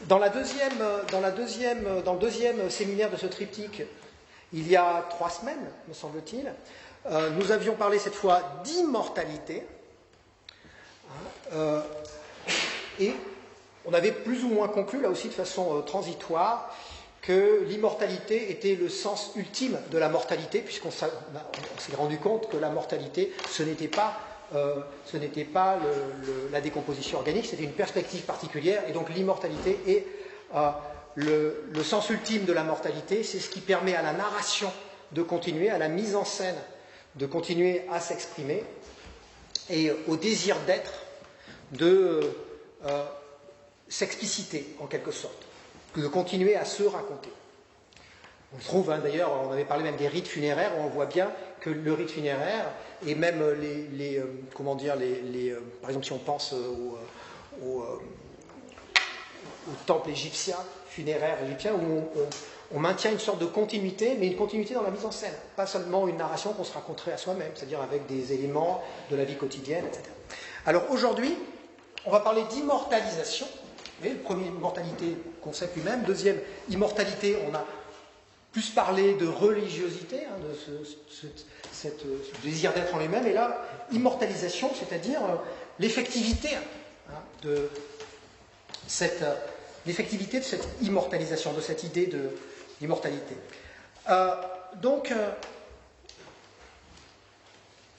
Dans le deuxième séminaire de ce triptyque, il y a 3 semaines, me semble-t-il, nous avions parlé cette fois d'immortalité. Et on avait plus ou moins conclu, là aussi de façon transitoire, que l'immortalité était le sens ultime de la mortalité, puisqu'on s'est rendu compte que la mortalité, ce n'était pas la décomposition organique, c'était une perspective particulière, et donc l'immortalité est le sens ultime de la mortalité, c'est ce qui permet à la narration de continuer, à la mise en scène de continuer à s'exprimer, et au désir d'être de s'expliciter en quelque sorte, de continuer à se raconter. On trouve d'ailleurs, on avait parlé même des rites funéraires, où on voit bien que le rite funéraire, et même par exemple si on pense au temple égyptien, funéraire égyptien, où on maintient une sorte de continuité, mais une continuité dans la mise en scène, pas seulement une narration qu'on se raconterait à soi-même, c'est-à-dire avec des éléments de la vie quotidienne, etc. Alors aujourd'hui, on va parler d'immortalisation. Vous voyez, le premier, immortalité, concept lui-même. Deuxième, immortalité, on a plus parlé de religiosité, de ce désir d'être en lui-même. Et là, immortalisation, c'est-à-dire l'effectivité de cette immortalisation, de cette idée d'immortalité.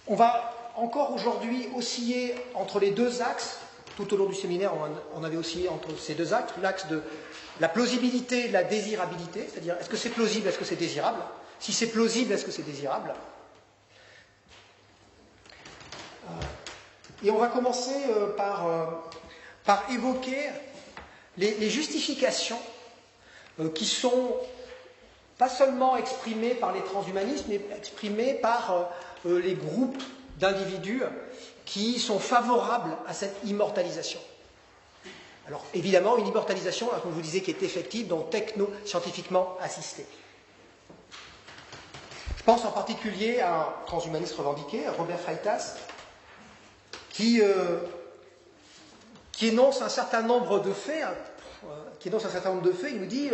On va encore aujourd'hui osciller entre les deux axes. Tout au long du séminaire, on avait oscillé entre ces deux axes, l'axe de la plausibilité et de la désirabilité, c'est-à-dire est-ce que c'est plausible, est-ce que c'est désirable? Si c'est plausible, est-ce que c'est désirable? Et on va commencer par évoquer les justifications qui sont pas seulement exprimées par les transhumanistes, mais exprimées par les groupes d'individus qui sont favorables à cette immortalisation. Alors évidemment, une immortalisation, comme je vous disais, qui est effective, donc techno-scientifiquement assistée. Je pense en particulier à un transhumaniste revendiqué, Robert Freitas, qui énonce un certain nombre de faits. Il nous dit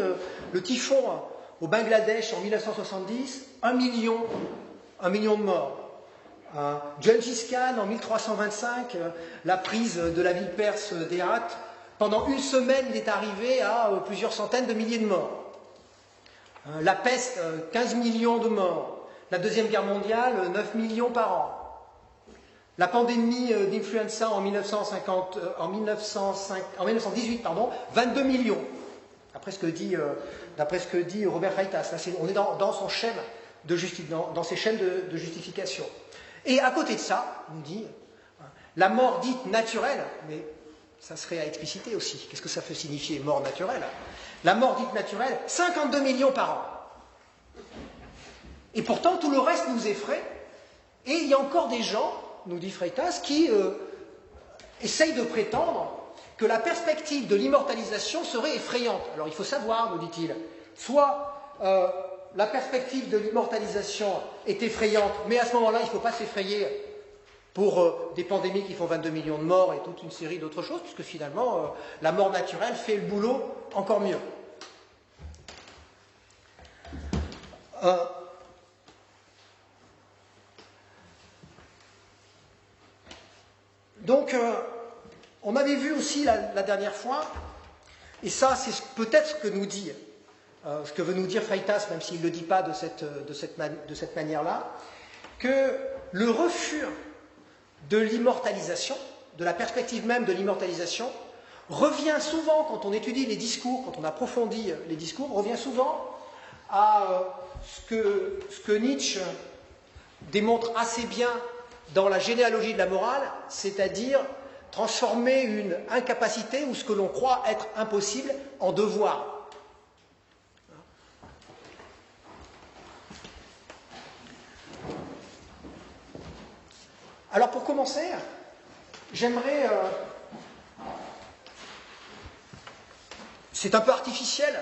le typhon au Bangladesh en 1970, 1 million de morts. Gengis Khan en 1325, la prise de la ville perse d'Hérat, pendant une semaine il est arrivé à plusieurs centaines de milliers de morts. La peste, 15 millions de morts. La Deuxième Guerre mondiale, 9 millions par an. La pandémie d'influenza en 1918, 22 millions. D'après ce que dit Robert Freitas. Là, on est dans son schème dans ses chaînes de justification. Et à côté de ça, on dit, la mort dite naturelle, mais ça serait à expliciter aussi. Qu'est-ce que ça peut signifier, mort naturelle? La mort dite naturelle, 52 millions par an. Et pourtant, tout le reste nous effraie. Et il y a encore des gens, nous dit Freitas, qui essayent de prétendre que la perspective de l'immortalisation serait effrayante. Alors il faut savoir, nous dit-il, soit la perspective de l'immortalisation est effrayante, mais à ce moment-là, il ne faut pas s'effrayer pour des pandémies qui font 22 millions de morts et toute une série d'autres choses, puisque finalement, la mort naturelle fait le boulot encore mieux. Donc, on avait vu aussi la dernière fois, et ça, c'est peut-être ce que nous dit ce que veut nous dire Freitas, même s'il ne le dit pas de cette manière-là, que le refus de l'immortalisation, de la perspective même de l'immortalisation, revient souvent, quand on étudie les discours, quand on approfondit les discours, revient souvent à ce que Nietzsche démontre assez bien dans la généalogie de la morale, c'est-à-dire transformer une incapacité ou ce que l'on croit être impossible en devoir. Alors pour commencer, j'aimerais, c'est un peu artificiel,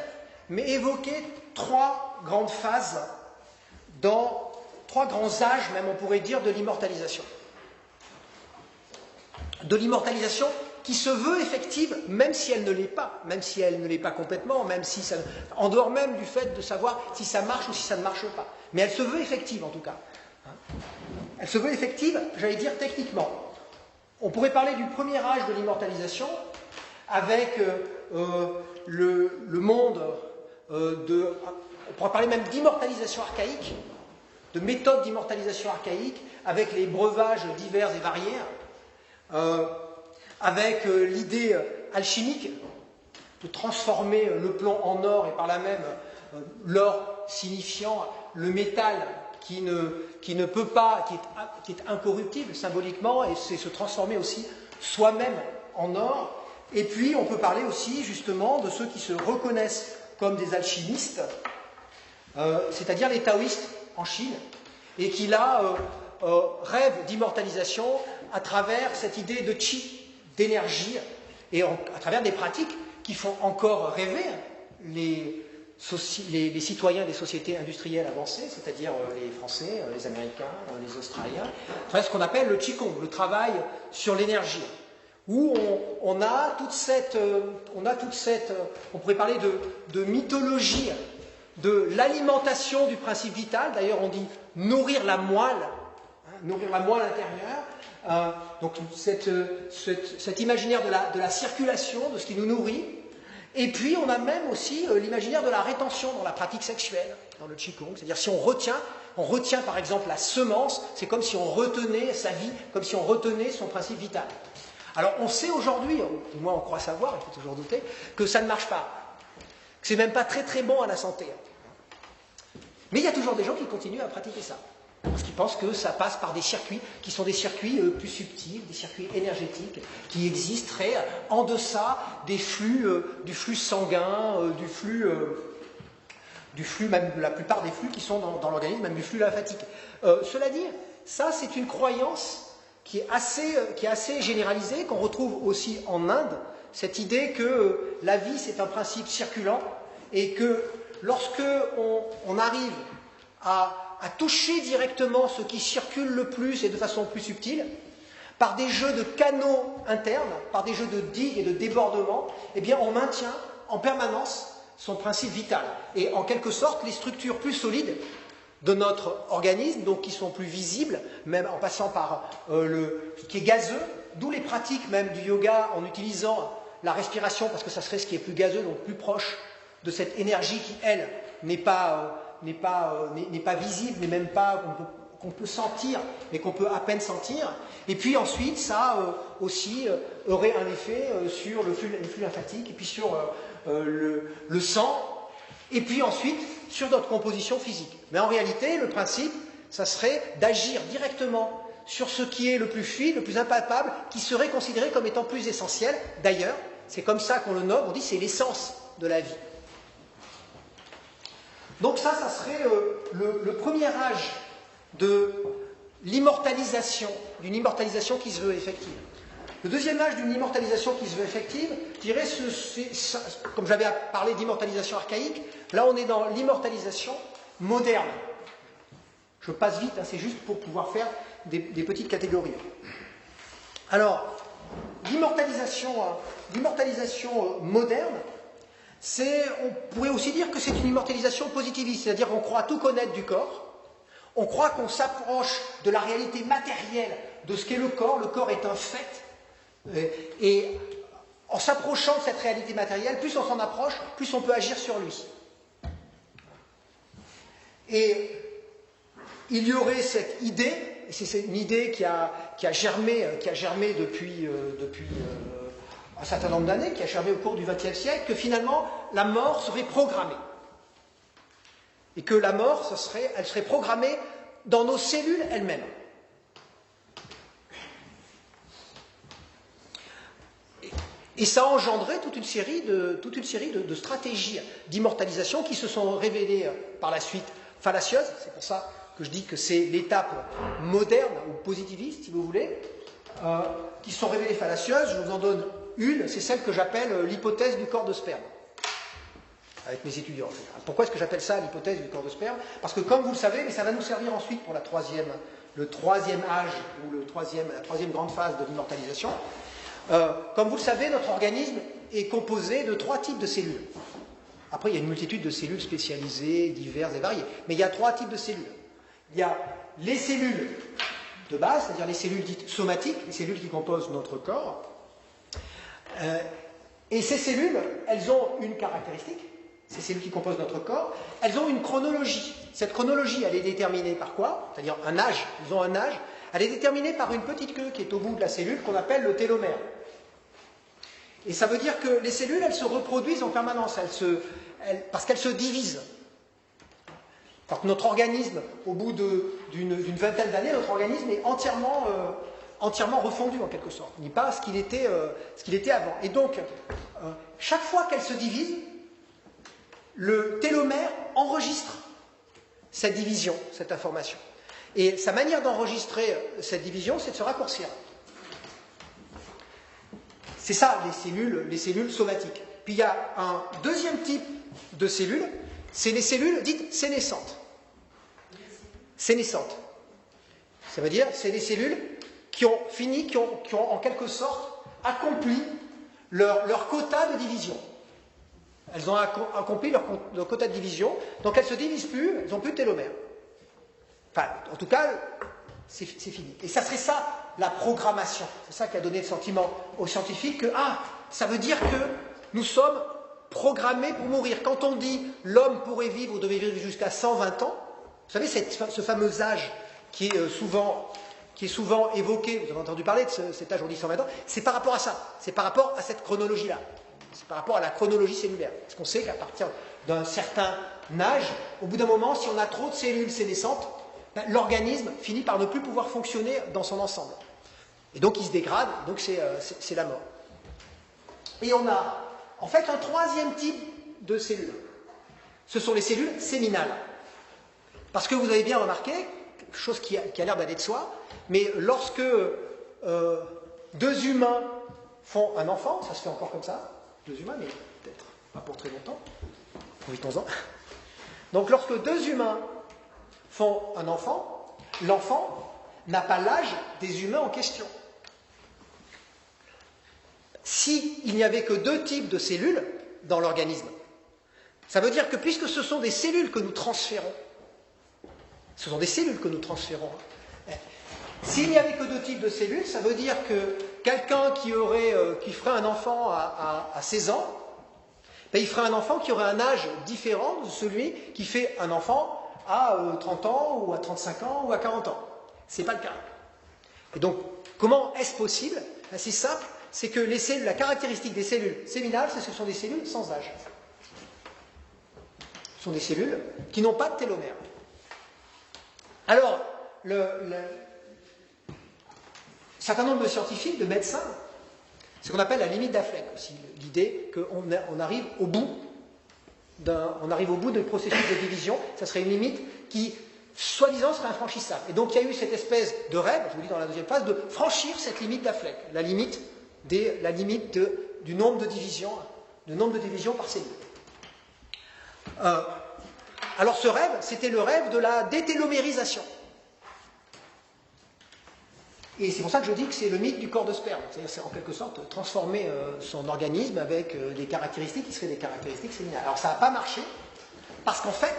mais évoquer 3 grandes phases dans 3 grands âges, même on pourrait dire, de l'immortalisation. De l'immortalisation qui se veut effective, même si elle ne l'est pas, même si elle ne l'est pas complètement, même si ça, en dehors même du fait de savoir si ça marche ou si ça ne marche pas. Mais elle se veut effective en tout cas. Elle se veut effective, j'allais dire techniquement. On pourrait parler du premier âge de l'immortalisation avec le monde on pourrait parler même d'immortalisation archaïque, de méthodes d'immortalisation archaïque, avec les breuvages divers et variés, avec l'idée alchimique de transformer le plomb en or et par là même l'or signifiant le métal qui ne peut pas, qui est incorruptible symboliquement, et c'est se transformer aussi soi-même en or. Et puis on peut parler aussi justement de ceux qui se reconnaissent comme des alchimistes, c'est-à-dire les taoïstes en Chine, et qui là rêvent d'immortalisation à travers cette idée de chi, d'énergie, et à travers des pratiques qui font encore rêver les citoyens des sociétés industrielles avancées, c'est-à-dire les Français, les Américains, les Australiens, à travers ce qu'on appelle le Qigong, le travail sur l'énergie, où on a toute cette, on pourrait parler de mythologie, de l'alimentation du principe vital. D'ailleurs on dit nourrir la moelle intérieure, donc cet imaginaire de la circulation, de ce qui nous nourrit. Et puis on a même aussi l'imaginaire de la rétention dans la pratique sexuelle, dans le Qigong, c'est-à-dire si on retient par exemple la semence, c'est comme si on retenait sa vie, comme si on retenait son principe vital. Alors on sait aujourd'hui, du moins on croit savoir, il faut toujours douter, que ça ne marche pas, que c'est même pas très très bon à la santé. Mais il y a toujours des gens qui continuent à pratiquer ça, parce qu'ils pensent que ça passe par des circuits qui sont des circuits plus subtils, des circuits énergétiques, qui existeraient en deçà des flux, du flux sanguin, du flux, même la plupart des flux qui sont dans l'organisme, même du flux lymphatique. Cela dit, ça c'est une croyance qui est assez généralisée, qu'on retrouve aussi en Inde, cette idée que la vie c'est un principe circulant, et que lorsque on arrive à toucher directement ce qui circule le plus et de façon plus subtile, par des jeux de canaux internes, par des jeux de digues et de débordements, eh bien on maintient en permanence son principe vital. Et en quelque sorte, les structures plus solides de notre organisme, donc qui sont plus visibles, même en passant par ce qui est gazeux, d'où les pratiques même du yoga en utilisant la respiration, parce que ça serait ce qui est plus gazeux, donc plus proche de cette énergie qui, elle, n'est pas visible, n'est même pas qu'on peut sentir, mais qu'on peut à peine sentir. Et puis ensuite, ça aussi aurait un effet sur le flux lymphatique, et puis sur le sang, et puis ensuite sur notre composition physique. Mais en réalité, le principe, ça serait d'agir directement sur ce qui est le plus fluide, le plus impalpable, qui serait considéré comme étant plus essentiel. D'ailleurs, c'est comme ça qu'on le nomme, on dit c'est l'essence de la vie. Donc ça serait le premier âge de l'immortalisation, d'une immortalisation qui se veut effective. Le deuxième âge d'une immortalisation qui se veut effective, je dirais, comme j'avais parlé d'immortalisation archaïque, là on est dans l'immortalisation moderne. Je passe vite, hein, c'est juste pour pouvoir faire des petites catégories. Alors, l'immortalisation moderne, on pourrait aussi dire que c'est une immortalisation positiviste, c'est-à-dire qu'on croit tout connaître du corps, on croit qu'on s'approche de la réalité matérielle de ce qu'est le corps est un fait, et en s'approchant de cette réalité matérielle, plus on s'en approche, plus on peut agir sur lui. Et il y aurait cette idée, et c'est une idée qui a germé depuis un certain nombre d'années, qui a germé au cours du XXe siècle, que finalement la mort serait programmée. Et que la mort, elle serait programmée dans nos cellules elles-mêmes. Et ça a engendré toute une série de stratégies d'immortalisation qui se sont révélées par la suite fallacieuses. C'est pour ça que je dis que c'est l'étape moderne ou positiviste, si vous voulez, qui se sont révélées fallacieuses. Je vous en donne une, c'est celle que j'appelle l'hypothèse du corps de sperme. Avec mes étudiants. Pourquoi est-ce que j'appelle ça l'hypothèse du corps de sperme? Parce que comme vous le savez, mais ça va nous servir ensuite pour le troisième âge, ou la troisième grande phase de l'immortalisation, Comme vous le savez, notre organisme est composé de 3 types de cellules. Après, il y a une multitude de cellules spécialisées, diverses et variées. Mais il y a 3 types de cellules. Il y a les cellules de base, c'est-à-dire les cellules dites somatiques, les cellules qui composent notre corps. Et ces cellules, elles ont une caractéristique, ces cellules qui composent notre corps, elles ont une chronologie. Cette chronologie, elle est déterminée par quoi? C'est-à-dire un âge, ils ont un âge. Elle est déterminée par une petite queue qui est au bout de la cellule, qu'on appelle le télomère. Et ça veut dire que les cellules, elles se reproduisent en permanence, parce qu'elles se divisent. Alors que notre organisme, au bout d'une vingtaine d'années, notre organisme est entièrement refondu en quelque sorte. Il n'est pas ce qu'il était avant. Et donc, chaque fois qu'elle se divise, le télomère enregistre cette division, cette information. Et sa manière d'enregistrer cette division, c'est de se raccourcir. C'est ça, les cellules somatiques. Puis il y a un deuxième type de cellules, c'est les cellules dites sénescentes. Sénescentes. Ça veut dire, c'est des cellules qui ont en quelque sorte accompli leur quota de division. Elles ont accompli leur quota de division, donc elles ne se divisent plus, elles n'ont plus de télomère. Enfin, en tout cas, c'est fini. Et ça serait ça, la programmation. C'est ça qui a donné le sentiment aux scientifiques que, ça veut dire que nous sommes programmés pour mourir. Quand on dit l'homme pourrait vivre ou devait vivre jusqu'à 120 ans, vous savez, ce fameux âge qui est souvent évoqué, vous avez entendu parler de cet âge, on dit 120 ans, c'est par rapport à ça, c'est par rapport à cette chronologie-là, c'est par rapport à la chronologie cellulaire. Parce qu'on sait qu'à partir d'un certain âge, au bout d'un moment, si on a trop de cellules sénescentes, l'organisme finit par ne plus pouvoir fonctionner dans son ensemble. Et donc il se dégrade, donc c'est la mort. Et on a en fait un troisième type de cellules. Ce sont les cellules séminales. Parce que vous avez bien remarqué, quelque chose qui a l'air d'aller de soi, mais lorsque 2 humains font un enfant, ça se fait encore comme ça, 2 humains, mais peut-être pas pour très longtemps, profitons-en. Donc lorsque 2 humains font un enfant, l'enfant n'a pas l'âge des humains en question. S'il n'y avait que 2 types de cellules dans l'organisme, ça veut dire que puisque ce sont des cellules que nous transférons, s'il n'y avait que 2 types de cellules, ça veut dire que quelqu'un qui ferait un enfant à 16 ans, il ferait un enfant qui aurait un âge différent de celui qui fait un enfant à 30 ans, ou à 35 ans, ou à 40 ans. Ce n'est pas le cas. Et donc, comment est-ce possible? C'est simple, c'est que la caractéristique des cellules séminales, c'est que ce sont des cellules sans âge. Ce sont des cellules qui n'ont pas de télomère. Alors, un certain nombre de scientifiques, de médecins, c'est ce qu'on appelle la limite d'Affleck aussi, l'idée qu'on arrive au bout du processus de division, ça serait une limite qui, soi-disant, serait infranchissable. Et donc il y a eu cette espèce de rêve, je vous dis dans la deuxième phase, de franchir cette limite d'Affleck, la limite du nombre de divisions par cellule. Alors ce rêve, c'était le rêve de la détélomérisation. Et c'est pour ça que je dis que c'est le mythe du corps de sperme. C'est-à-dire, c'est en quelque sorte transformer son organisme avec des caractéristiques qui seraient des caractéristiques séminales. Alors ça n'a pas marché, parce qu'en fait,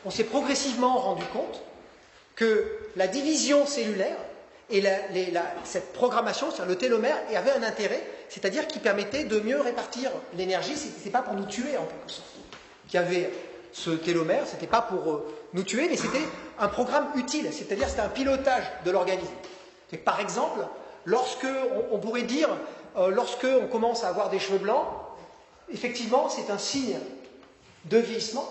on s'est progressivement rendu compte que la division cellulaire et cette programmation, c'est-à-dire le télomère, avait un intérêt, c'est-à-dire qu'il permettait de mieux répartir l'énergie. Ce n'était pas pour nous tuer en quelque sorte. Qu'il y avait ce télomère, ce n'était pas pour nous tuer, mais c'était un programme utile, c'est-à-dire c'était un pilotage de l'organisme. Par exemple, on pourrait dire, lorsqu'on commence à avoir des cheveux blancs, effectivement, c'est un signe de vieillissement,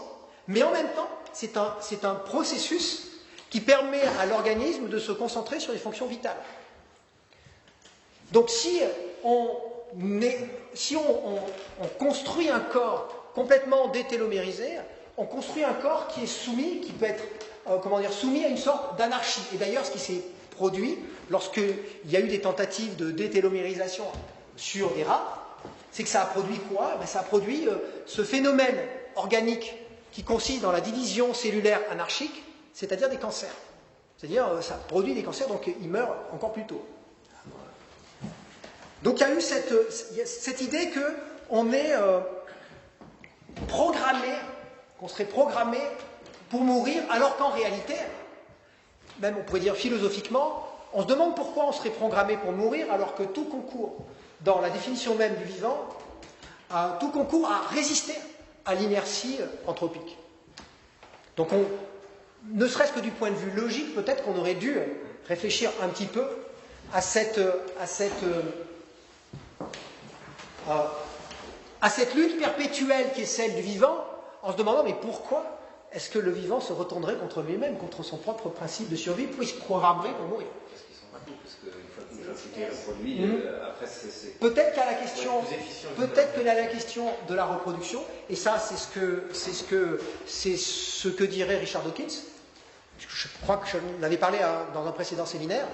mais en même temps, c'est un processus qui permet à l'organisme de se concentrer sur les fonctions vitales. Donc, si on construit un corps complètement détélomérisé, on construit un corps qui est soumis, qui peut être, soumis à une sorte d'anarchie. Et d'ailleurs, ce qui s'est produit lorsqu'il y a eu des tentatives de détélomérisation sur des rats, c'est que ça a produit quoi? Ça a produit ce phénomène organique qui consiste dans la division cellulaire anarchique, c'est-à-dire des cancers. C'est-à-dire ça produit des cancers, donc ils meurent encore plus tôt. Donc il y a eu cette idée qu'on est programmé, qu'on serait programmé pour mourir, alors qu'en réalité, même on pourrait dire philosophiquement, on se demande pourquoi on serait programmé pour mourir alors que tout concourt, dans la définition même du vivant, tout concourt à résister à l'inertie anthropique. Donc ne serait-ce que du point de vue logique, peut-être qu'on aurait dû réfléchir un petit peu à cette lutte perpétuelle qui est celle du vivant, en se demandant mais pourquoi est-ce que le vivant se retournerait contre lui-même, contre son propre principe de survie, puis il se programmerait pour mourir. Parce qu'ils sont ratés, parce qu'une fois que nous ajouté le produit, après c'est... Peut-être qu'il y a la question de la reproduction, et ça c'est ce que dirait Richard Dawkins. Je crois que je l'avais parlé dans un précédent séminaire,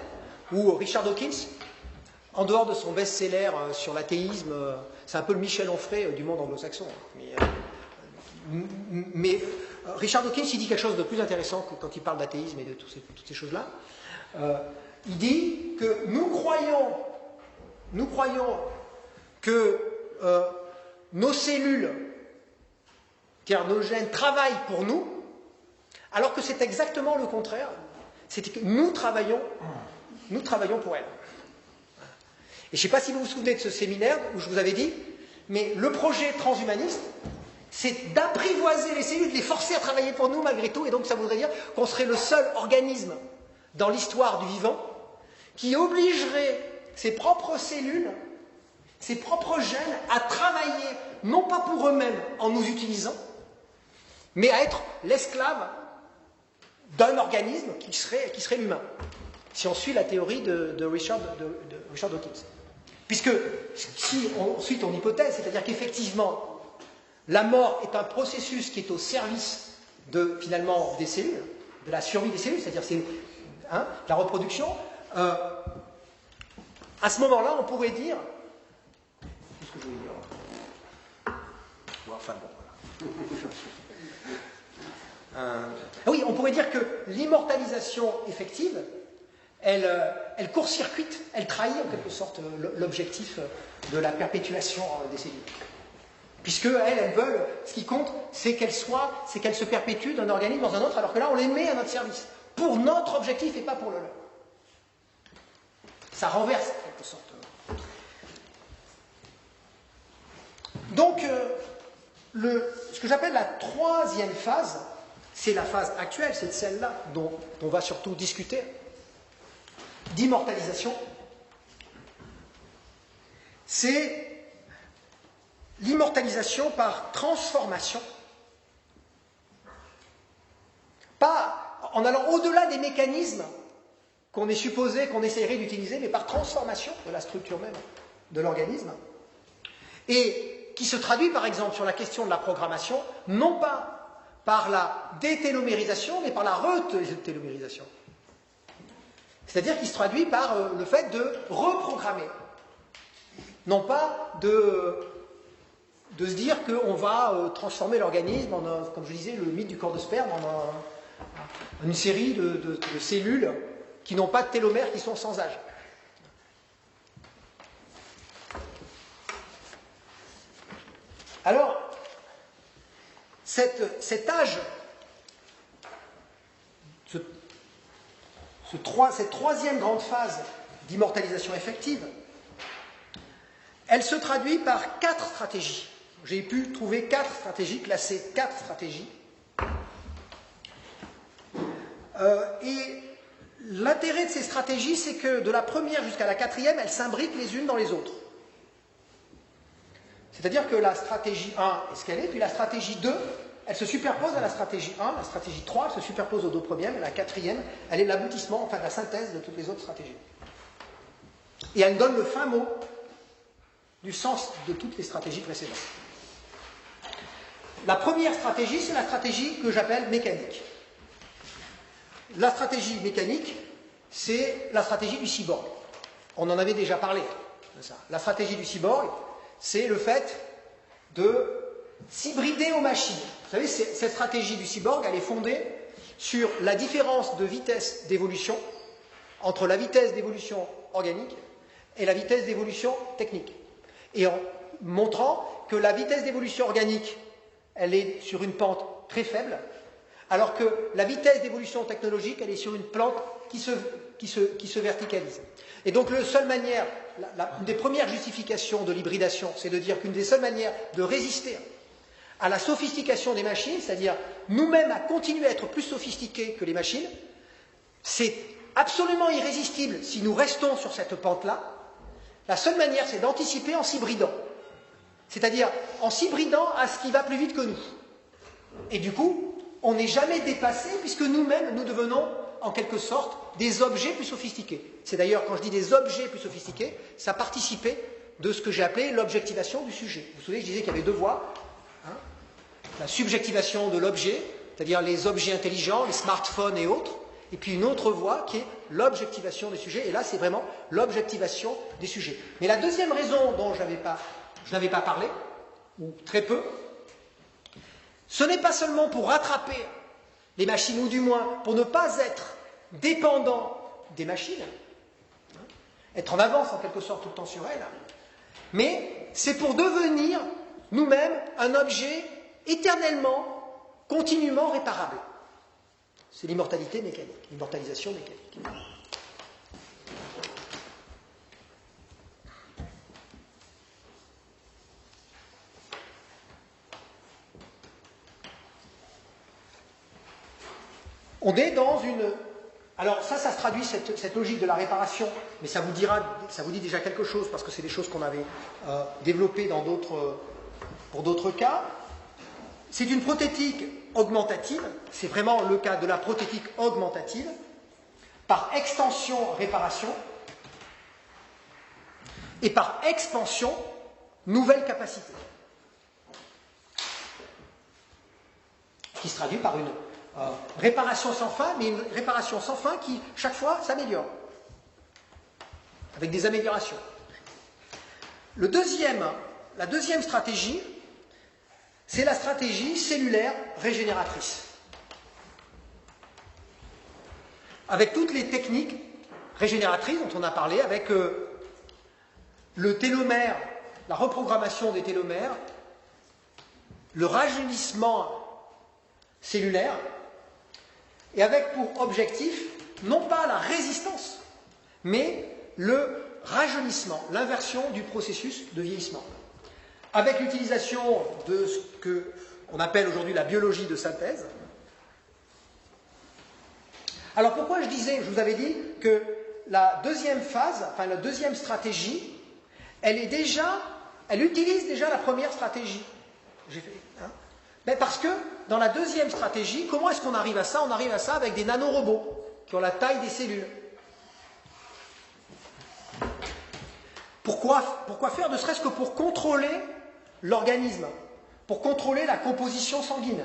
où Richard Dawkins, en dehors de son best-seller sur l'athéisme, c'est un peu le Michel Onfray du monde anglo-saxon. Mais Richard Dawkins, il dit quelque chose de plus intéressant quand il parle d'athéisme et de toutes ces choses-là. Il dit que nous croyons que nos cellules, car nos gènes travaillent pour nous, alors que c'est exactement le contraire. C'est que nous travaillons pour elles. Et je ne sais pas si vous vous souvenez de ce séminaire où je vous avais dit, mais le projet transhumaniste, c'est d'apprivoiser les cellules, de les forcer à travailler pour nous malgré tout, et donc ça voudrait dire qu'on serait le seul organisme dans l'histoire du vivant qui obligerait ses propres cellules, ses propres gènes à travailler, non pas pour eux-mêmes en nous utilisant, mais à être l'esclave d'un organisme qui serait l'humain, si on suit la théorie de Richard Dawkins. Puisque si ensuite on hypothèse, c'est-à-dire qu'effectivement la mort est un processus qui est au service finalement des cellules, de la survie des cellules, c'est-à-dire la reproduction, à ce moment-là on pourrait dire, qu'est-ce que je voulais dire ? Enfin bon, voilà. Oui, on pourrait dire que l'immortalisation effective, elle court-circuite, elle trahit en quelque sorte l'objectif de la perpétuation des cellules. Puisque elles veulent, ce qui compte, c'est qu'elles se perpétuent d'un organisme dans un autre, alors que là, on les met à notre service, pour notre objectif et pas pour le leur. Ça renverse, en quelque sorte. Donc, ce que j'appelle la troisième phase, c'est la phase actuelle, c'est celle-là dont on va surtout discuter, d'immortalisation, c'est l'immortalisation par transformation, pas en allant au-delà des mécanismes qu'on essayerait d'utiliser, mais par transformation de la structure même de l'organisme, et qui se traduit par exemple sur la question de la programmation, non pas par la détélomérisation, mais par la retélomérisation. C'est-à-dire qu'il se traduit par le fait de reprogrammer, non pas de se dire qu'on va transformer l'organisme en, comme je disais, le mythe du corps de sperme, en une série de cellules qui n'ont pas de télomères, qui sont sans âge. Alors, cet âge, cette troisième grande phase d'immortalisation effective, elle se traduit par 4 stratégies. J'ai pu trouver 4 stratégies, classer 4 stratégies. Et l'intérêt de ces stratégies, c'est que de la première jusqu'à la 4e, elles s'imbriquent les unes dans les autres. C'est-à-dire que la stratégie 1 est ce qu'elle est, puis la stratégie 2, elle se superpose à la stratégie 1, la stratégie 3, elle se superpose aux 2 premières, et la 4e, elle est l'aboutissement, enfin la synthèse de toutes les autres stratégies. Et elle donne le fin mot du sens de toutes les stratégies précédentes. La première stratégie, c'est la stratégie que j'appelle mécanique. La stratégie mécanique, c'est la stratégie du cyborg. On en avait déjà parlé de ça. La stratégie du cyborg, c'est le fait de s'hybrider aux machines. Vous savez, cette stratégie du cyborg, elle est fondée sur la différence de vitesse d'évolution entre la vitesse d'évolution organique et la vitesse d'évolution technique. Et en montrant que la vitesse d'évolution organique, elle est sur une pente très faible, alors que la vitesse d'évolution technologique, elle est sur une pente qui se verticalise. Et donc, la seule manière, une des premières justifications de l'hybridation, c'est de dire qu'une des seules manières de résister à la sophistication des machines, c'est-à-dire nous-mêmes à continuer à être plus sophistiqués que les machines, c'est absolument irrésistible si nous restons sur cette pente-là. La seule manière, c'est d'anticiper en s'hybridant. C'est-à-dire en s'hybridant à ce qui va plus vite que nous. Et du coup, on n'est jamais dépassé puisque nous-mêmes, nous devenons en quelque sorte des objets plus sophistiqués. C'est d'ailleurs, quand je dis des objets plus sophistiqués, ça participait de ce que j'ai appelé l'objectivation du sujet. Vous vous souvenez, je disais qu'il y avait deux voies. La subjectivation de l'objet, c'est-à-dire les objets intelligents, les smartphones et autres, et puis une autre voie qui est l'objectivation des sujets, et là c'est vraiment l'objectivation des sujets. Mais la deuxième raison dont je n'avais pas parlé, ou très peu, ce n'est pas seulement pour rattraper les machines, ou du moins pour ne pas être dépendant des machines, être en avance en quelque sorte tout le temps sur elles, mais c'est pour devenir nous-mêmes un objet éternellement, continuellement réparable. C'est l'immortalité mécanique, l'immortalisation mécanique. On est dans une... Alors ça se traduit, cette logique de la réparation, mais ça vous dit déjà quelque chose, parce que c'est des choses qu'on avait développées pour d'autres cas. C'est une prothétique augmentative, c'est vraiment le cas de la prothétique augmentative, par extension réparation, et par expansion nouvelle capacité, qui se traduit par une réparation sans fin, mais une réparation sans fin qui, chaque fois, s'améliore, avec des améliorations. La deuxième stratégie, c'est la stratégie cellulaire régénératrice. Avec toutes les techniques régénératrices dont on a parlé, avec le télomère, la reprogrammation des télomères, le rajeunissement cellulaire, et avec pour objectif, non pas la résistance, mais le rajeunissement, l'inversion du processus de vieillissement. Avec l'utilisation de ce qu'on appelle aujourd'hui la biologie de synthèse. Alors pourquoi je vous avais dit que la deuxième phase, enfin la deuxième stratégie, elle utilise déjà la première stratégie. Mais parce que dans la deuxième stratégie, comment est-ce qu'on arrive à ça? On arrive à ça avec des nanorobots qui ont la taille des cellules. Pourquoi faire? Ne serait-ce que pour contrôler l'organisme, pour contrôler la composition sanguine,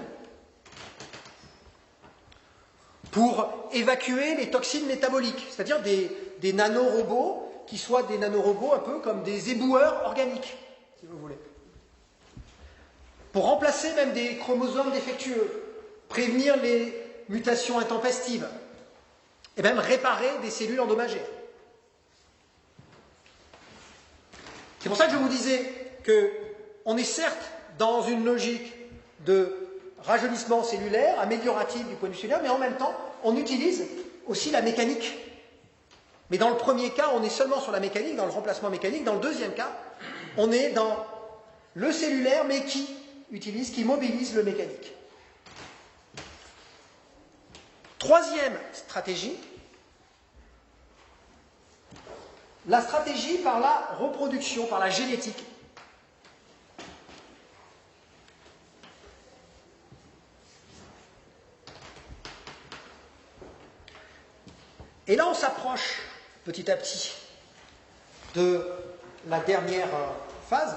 pour évacuer les toxines métaboliques, c'est-à-dire des nanorobots qui soient des nanorobots un peu comme des éboueurs organiques, si vous voulez. Pour remplacer même des chromosomes défectueux, prévenir les mutations intempestives, et même réparer des cellules endommagées. C'est pour ça que je vous disais qu'on est certes dans une logique de rajeunissement cellulaire, améliorative du point de vue cellulaire, mais en même temps, on utilise aussi la mécanique. Mais dans le premier cas, on est seulement sur la mécanique, dans le remplacement mécanique. Dans le deuxième cas, on est dans le cellulaire, mais qui mobilise le mécanique. Troisième stratégie, la stratégie par la reproduction, par la génétique. Et là, on s'approche petit à petit de la dernière phase,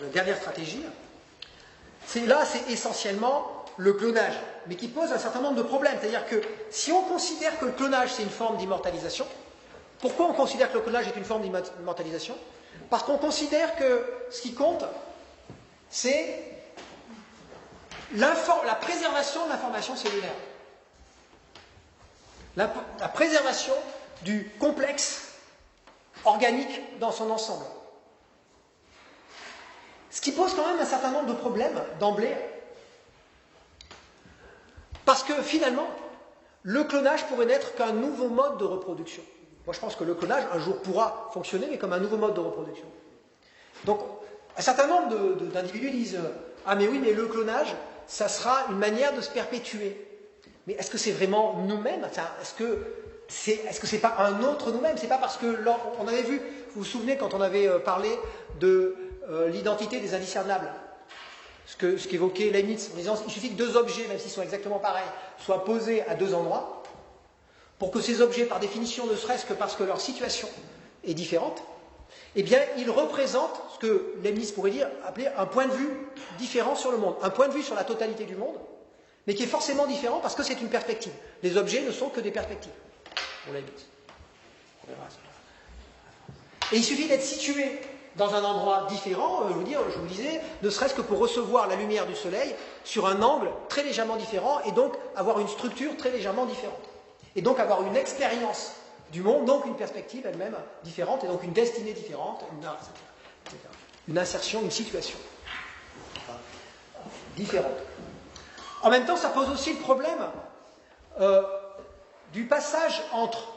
de la dernière stratégie. Là, c'est essentiellement le clonage, mais qui pose un certain nombre de problèmes. C'est-à-dire que si on considère que le clonage, c'est une forme d'immortalisation, pourquoi on considère que le clonage est une forme d'immortalisation? Parce qu'on considère que ce qui compte, c'est la préservation de l'information cellulaire. La préservation du complexe organique dans son ensemble. Ce qui pose quand même un certain nombre de problèmes d'emblée, parce que finalement, le clonage pourrait n'être qu'un nouveau mode de reproduction. Moi je pense que le clonage un jour pourra fonctionner, mais comme un nouveau mode de reproduction. Donc un certain nombre d'individus disent « Ah mais oui, mais le clonage, ça sera une manière de se perpétuer. » Mais est-ce que c'est vraiment nous-mêmes? Est-ce que c'est pas un autre nous-mêmes? C'est pas parce que on avait vu, vous vous souvenez quand on avait parlé de l'identité des indiscernables, ce qu'évoquait Leibniz en disant il suffit que deux objets, même s'ils sont exactement pareils, soient posés à deux endroits, pour que ces objets, par définition, ne serait-ce que parce que leur situation est différente, eh bien, ils représentent ce que Leibniz pourrait appeler un point de vue différent sur le monde, un point de vue sur la totalité du monde, mais qui est forcément différent parce que c'est une perspective. Les objets ne sont que des perspectives, pour Leibniz. On verra ça. Et il suffit d'être situé dans un endroit différent, je vous disais, ne serait-ce que pour recevoir la lumière du soleil sur un angle très légèrement différent et donc avoir une structure très légèrement différente. Et donc avoir une expérience du monde, donc une perspective elle-même différente et donc une destinée différente, une insertion, une situation différente. En même temps, ça pose aussi le problème du passage entre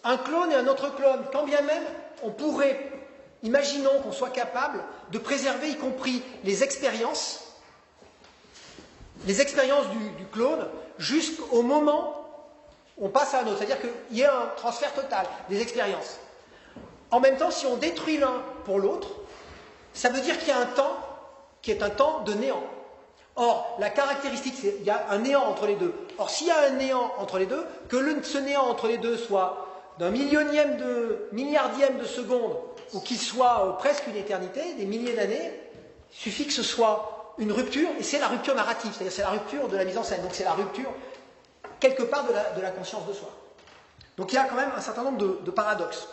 un clone et un autre clone. Quand bien même on pourrait, imaginons qu'on soit capable de préserver y compris les expériences du clone jusqu'au moment où on passe à un autre. C'est-à-dire qu'il y ait un transfert total des expériences. En même temps, si on détruit l'un pour l'autre, ça veut dire qu'il y a un temps qui est un temps de néant. Or, la caractéristique, c'est qu'il y a un néant entre les deux. Or, s'il y a un néant entre les deux, que ce néant entre les deux soit d'un milliardième de seconde, ou qu'il soit presque une éternité, des milliers d'années, il suffit que ce soit une rupture, et c'est la rupture narrative, c'est-à-dire c'est la rupture de la mise en scène, donc c'est la rupture, quelque part, de la conscience de soi. Donc il y a quand même un certain nombre de paradoxes.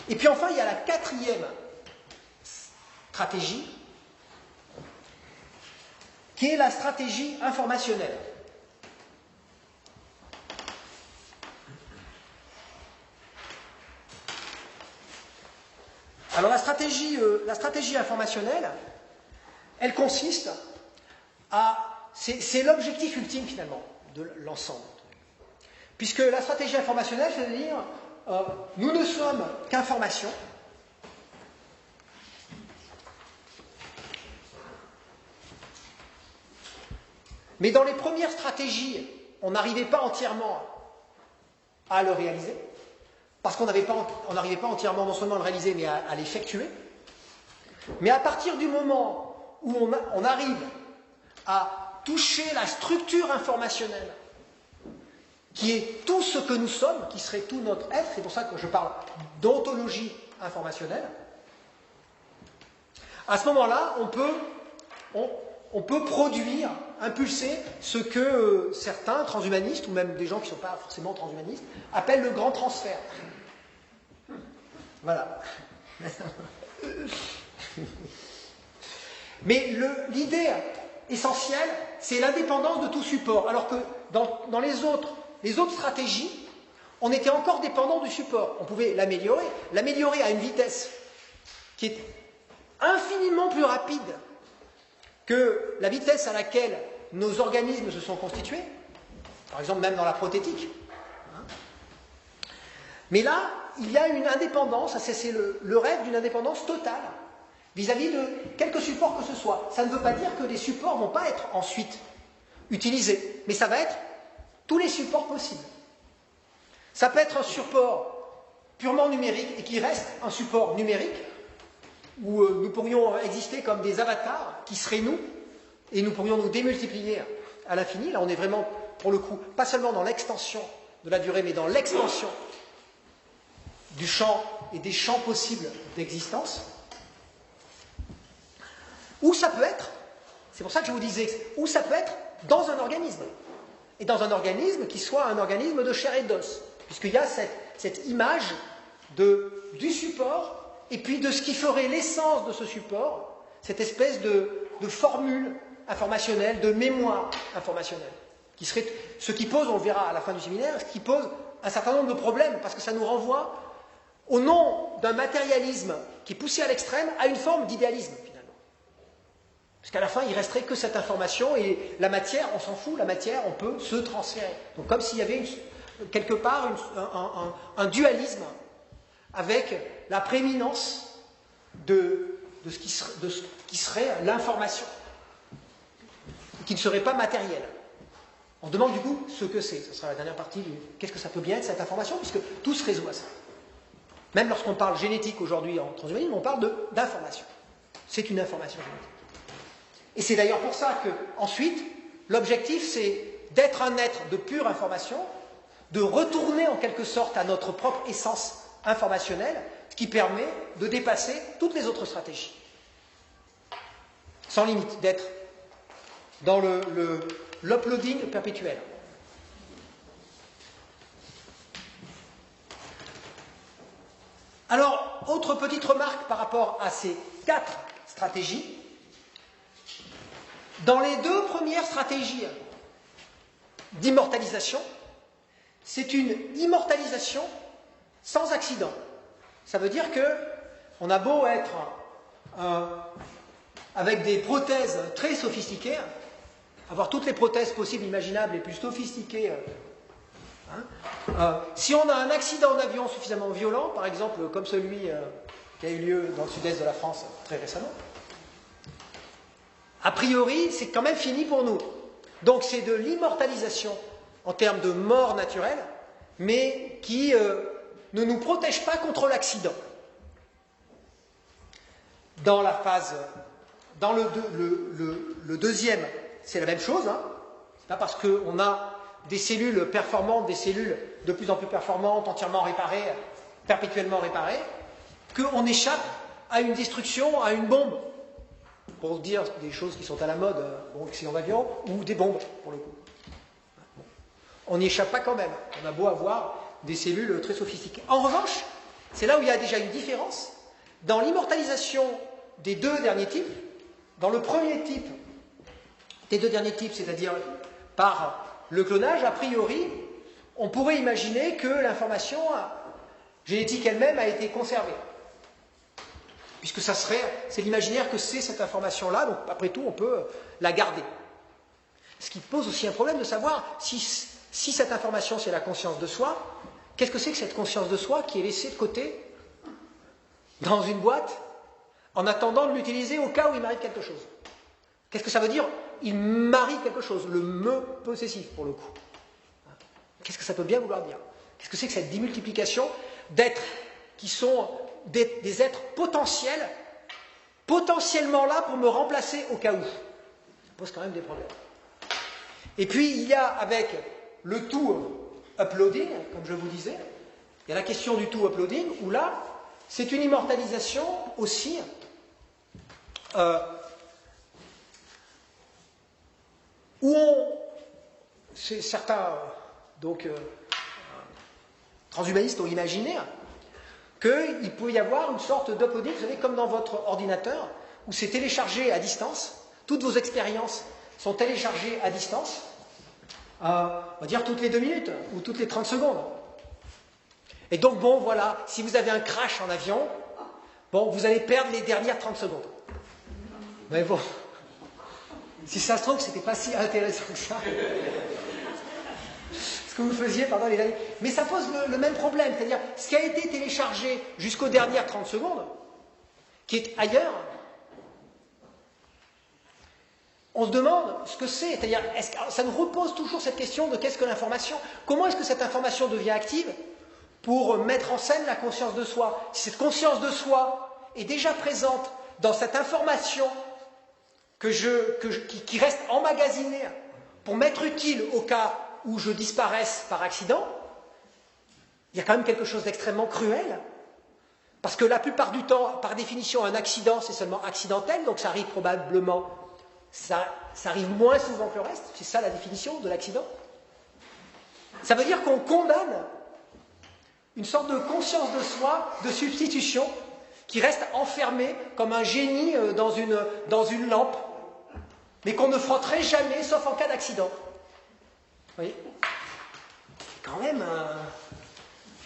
Et puis enfin, il y a la quatrième stratégie, qui est la stratégie informationnelle. Alors la stratégie informationnelle, elle consiste c'est l'objectif ultime finalement de l'ensemble. Puisque la stratégie informationnelle, c'est de dire, nous ne sommes qu'information, mais dans les premières stratégies, on n'arrivait pas entièrement à le réaliser, parce qu'on n'arrivait pas entièrement non seulement à le réaliser, mais à l'effectuer. Mais à partir du moment où on arrive à toucher la structure informationnelle, qui est tout ce que nous sommes, qui serait tout notre être, c'est pour ça que je parle d'ontologie informationnelle, à ce moment-là, on peut produire, impulser ce que certains transhumanistes, ou même des gens qui ne sont pas forcément transhumanistes, appellent le grand transfert. Voilà. Mais l'idée essentielle, c'est l'indépendance de tout support. Alors que dans les autres stratégies, on était encore dépendant du support. On pouvait l'améliorer à une vitesse qui est infiniment plus rapide que la vitesse à laquelle nos organismes se sont constitués, par exemple même dans la prothétique. Mais là, il y a une indépendance, c'est le rêve d'une indépendance totale vis-à-vis de quelque support que ce soit. Ça ne veut pas dire que les supports ne vont pas être ensuite utilisés, mais ça va être tous les supports possibles. Ça peut être un support purement numérique et qui reste un support numérique, où nous pourrions exister comme des avatars qui seraient nous, et nous pourrions nous démultiplier à l'infini. Là, on est vraiment, pour le coup, pas seulement dans l'extension de la durée, mais dans l'expansion du champ et des champs possibles d'existence. Ou ça peut être, c'est pour ça que je vous disais, ou ça peut être dans un organisme. Et dans un organisme qui soit un organisme de chair et d'os. Puisqu'il y a cette image du support, et puis de ce qui ferait l'essence de ce support, cette espèce de formule informationnelle, de mémoire informationnelle, qui serait ce qui pose, on le verra à la fin du séminaire, ce qui pose un certain nombre de problèmes, parce que ça nous renvoie, au nom d'un matérialisme qui est poussé à l'extrême, à une forme d'idéalisme, finalement. Parce qu'à la fin, il ne resterait que cette information, et la matière, on s'en fout, la matière, on peut se transférer. Donc comme s'il y avait quelque part un dualisme avec la prééminence de ce qui serait l'information, qui ne serait pas matériel. On demande du coup ce que c'est. Ce sera la dernière partie du qu'est-ce que ça peut bien être cette information, puisque tout se résout à ça. Même lorsqu'on parle génétique aujourd'hui en transhumanisme, on parle d'information. C'est une information génétique. Et c'est d'ailleurs pour ça que, ensuite, l'objectif c'est d'être un être de pure information, de retourner en quelque sorte à notre propre essence informationnelle, ce qui permet de dépasser toutes les autres stratégies. Sans limite, d'être dans l'uploading perpétuel. Alors, autre petite remarque par rapport à ces 4 stratégies. Dans les 2 premières stratégies d'immortalisation, c'est une immortalisation sans accident. Ça veut dire que on a beau être avec des prothèses très sophistiquées, avoir toutes les prothèses possibles, imaginables, les plus sophistiquées. Si on a un accident d'avion suffisamment violent, par exemple comme celui qui a eu lieu dans le sud-est de la France très récemment, a priori, c'est quand même fini pour nous. Donc c'est de l'immortalisation en termes de mort naturelle, mais qui ne nous protège pas contre l'accident. Dans la phase, dans le deuxième, c'est la même chose. Hein. C'est pas parce qu'on a des cellules performantes, des cellules de plus en plus performantes, entièrement réparées, perpétuellement réparées, qu'on échappe à une destruction, à une bombe. Pour dire des choses qui sont à la mode, accident d'avion, ou des bombes, pour le coup. On n'y échappe pas quand même. On a beau avoir des cellules très sophistiquées. En revanche, c'est là où il y a déjà une différence. Dans l'immortalisation des 2 derniers types, dans le premier type des 2 derniers types, c'est-à-dire par le clonage, a priori, on pourrait imaginer que l'information génétique elle-même a été conservée. Puisque c'est l'imaginaire que c'est cette information-là, donc après tout, on peut la garder. Ce qui pose aussi un problème de savoir si cette information, c'est la conscience de soi, qu'est-ce que c'est que cette conscience de soi qui est laissée de côté dans une boîte en attendant de l'utiliser au cas où il m'arrive quelque chose. Qu'est-ce que ça veut dire? Il m'arrive quelque chose, le me possessif pour le coup. Qu'est-ce que ça peut bien vouloir dire? Qu'est-ce que c'est que cette démultiplication d'êtres qui sont des êtres potentiels, potentiellement là pour me remplacer au cas où? Ça pose quand même des problèmes. Et puis il y a avec le tout uploading, comme je vous disais, il y a la question du tout uploading, où là, c'est une immortalisation aussi où certains transhumanistes ont imaginé qu'il pouvait y avoir une sorte d'uploading, vous savez, comme dans votre ordinateur, où c'est téléchargé à distance, toutes vos expériences sont téléchargées à distance, on va dire toutes les 2 minutes ou toutes les 30 secondes. Et donc, bon, voilà, si vous avez un crash en avion, bon, vous allez perdre les dernières 30 secondes. Mais bon, si ça se trouve, c'était pas si intéressant que ça. Ce que vous faisiez pendant les années. Mais ça pose le même problème, c'est-à-dire ce qui a été téléchargé jusqu'aux dernières 30 secondes, qui est ailleurs, on se demande ce que c'est, c'est-à-dire ça nous repose toujours cette question de qu'est-ce que l'information, comment est-ce que cette information devient active pour mettre en scène la conscience de soi. Si cette conscience de soi est déjà présente dans cette information qui reste emmagasinée pour m'être utile au cas où je disparaisse par accident, il y a quand même quelque chose d'extrêmement cruel, parce que la plupart du temps, par définition, un accident, c'est seulement accidentel, donc ça arrive probablement, ça arrive moins souvent que le reste, c'est ça la définition de l'accident. Ça veut dire qu'on condamne une sorte de conscience de soi, de substitution, qui reste enfermée comme un génie dans une lampe, mais qu'on ne frotterait jamais, sauf en cas d'accident. Vous voyez ? C'est quand même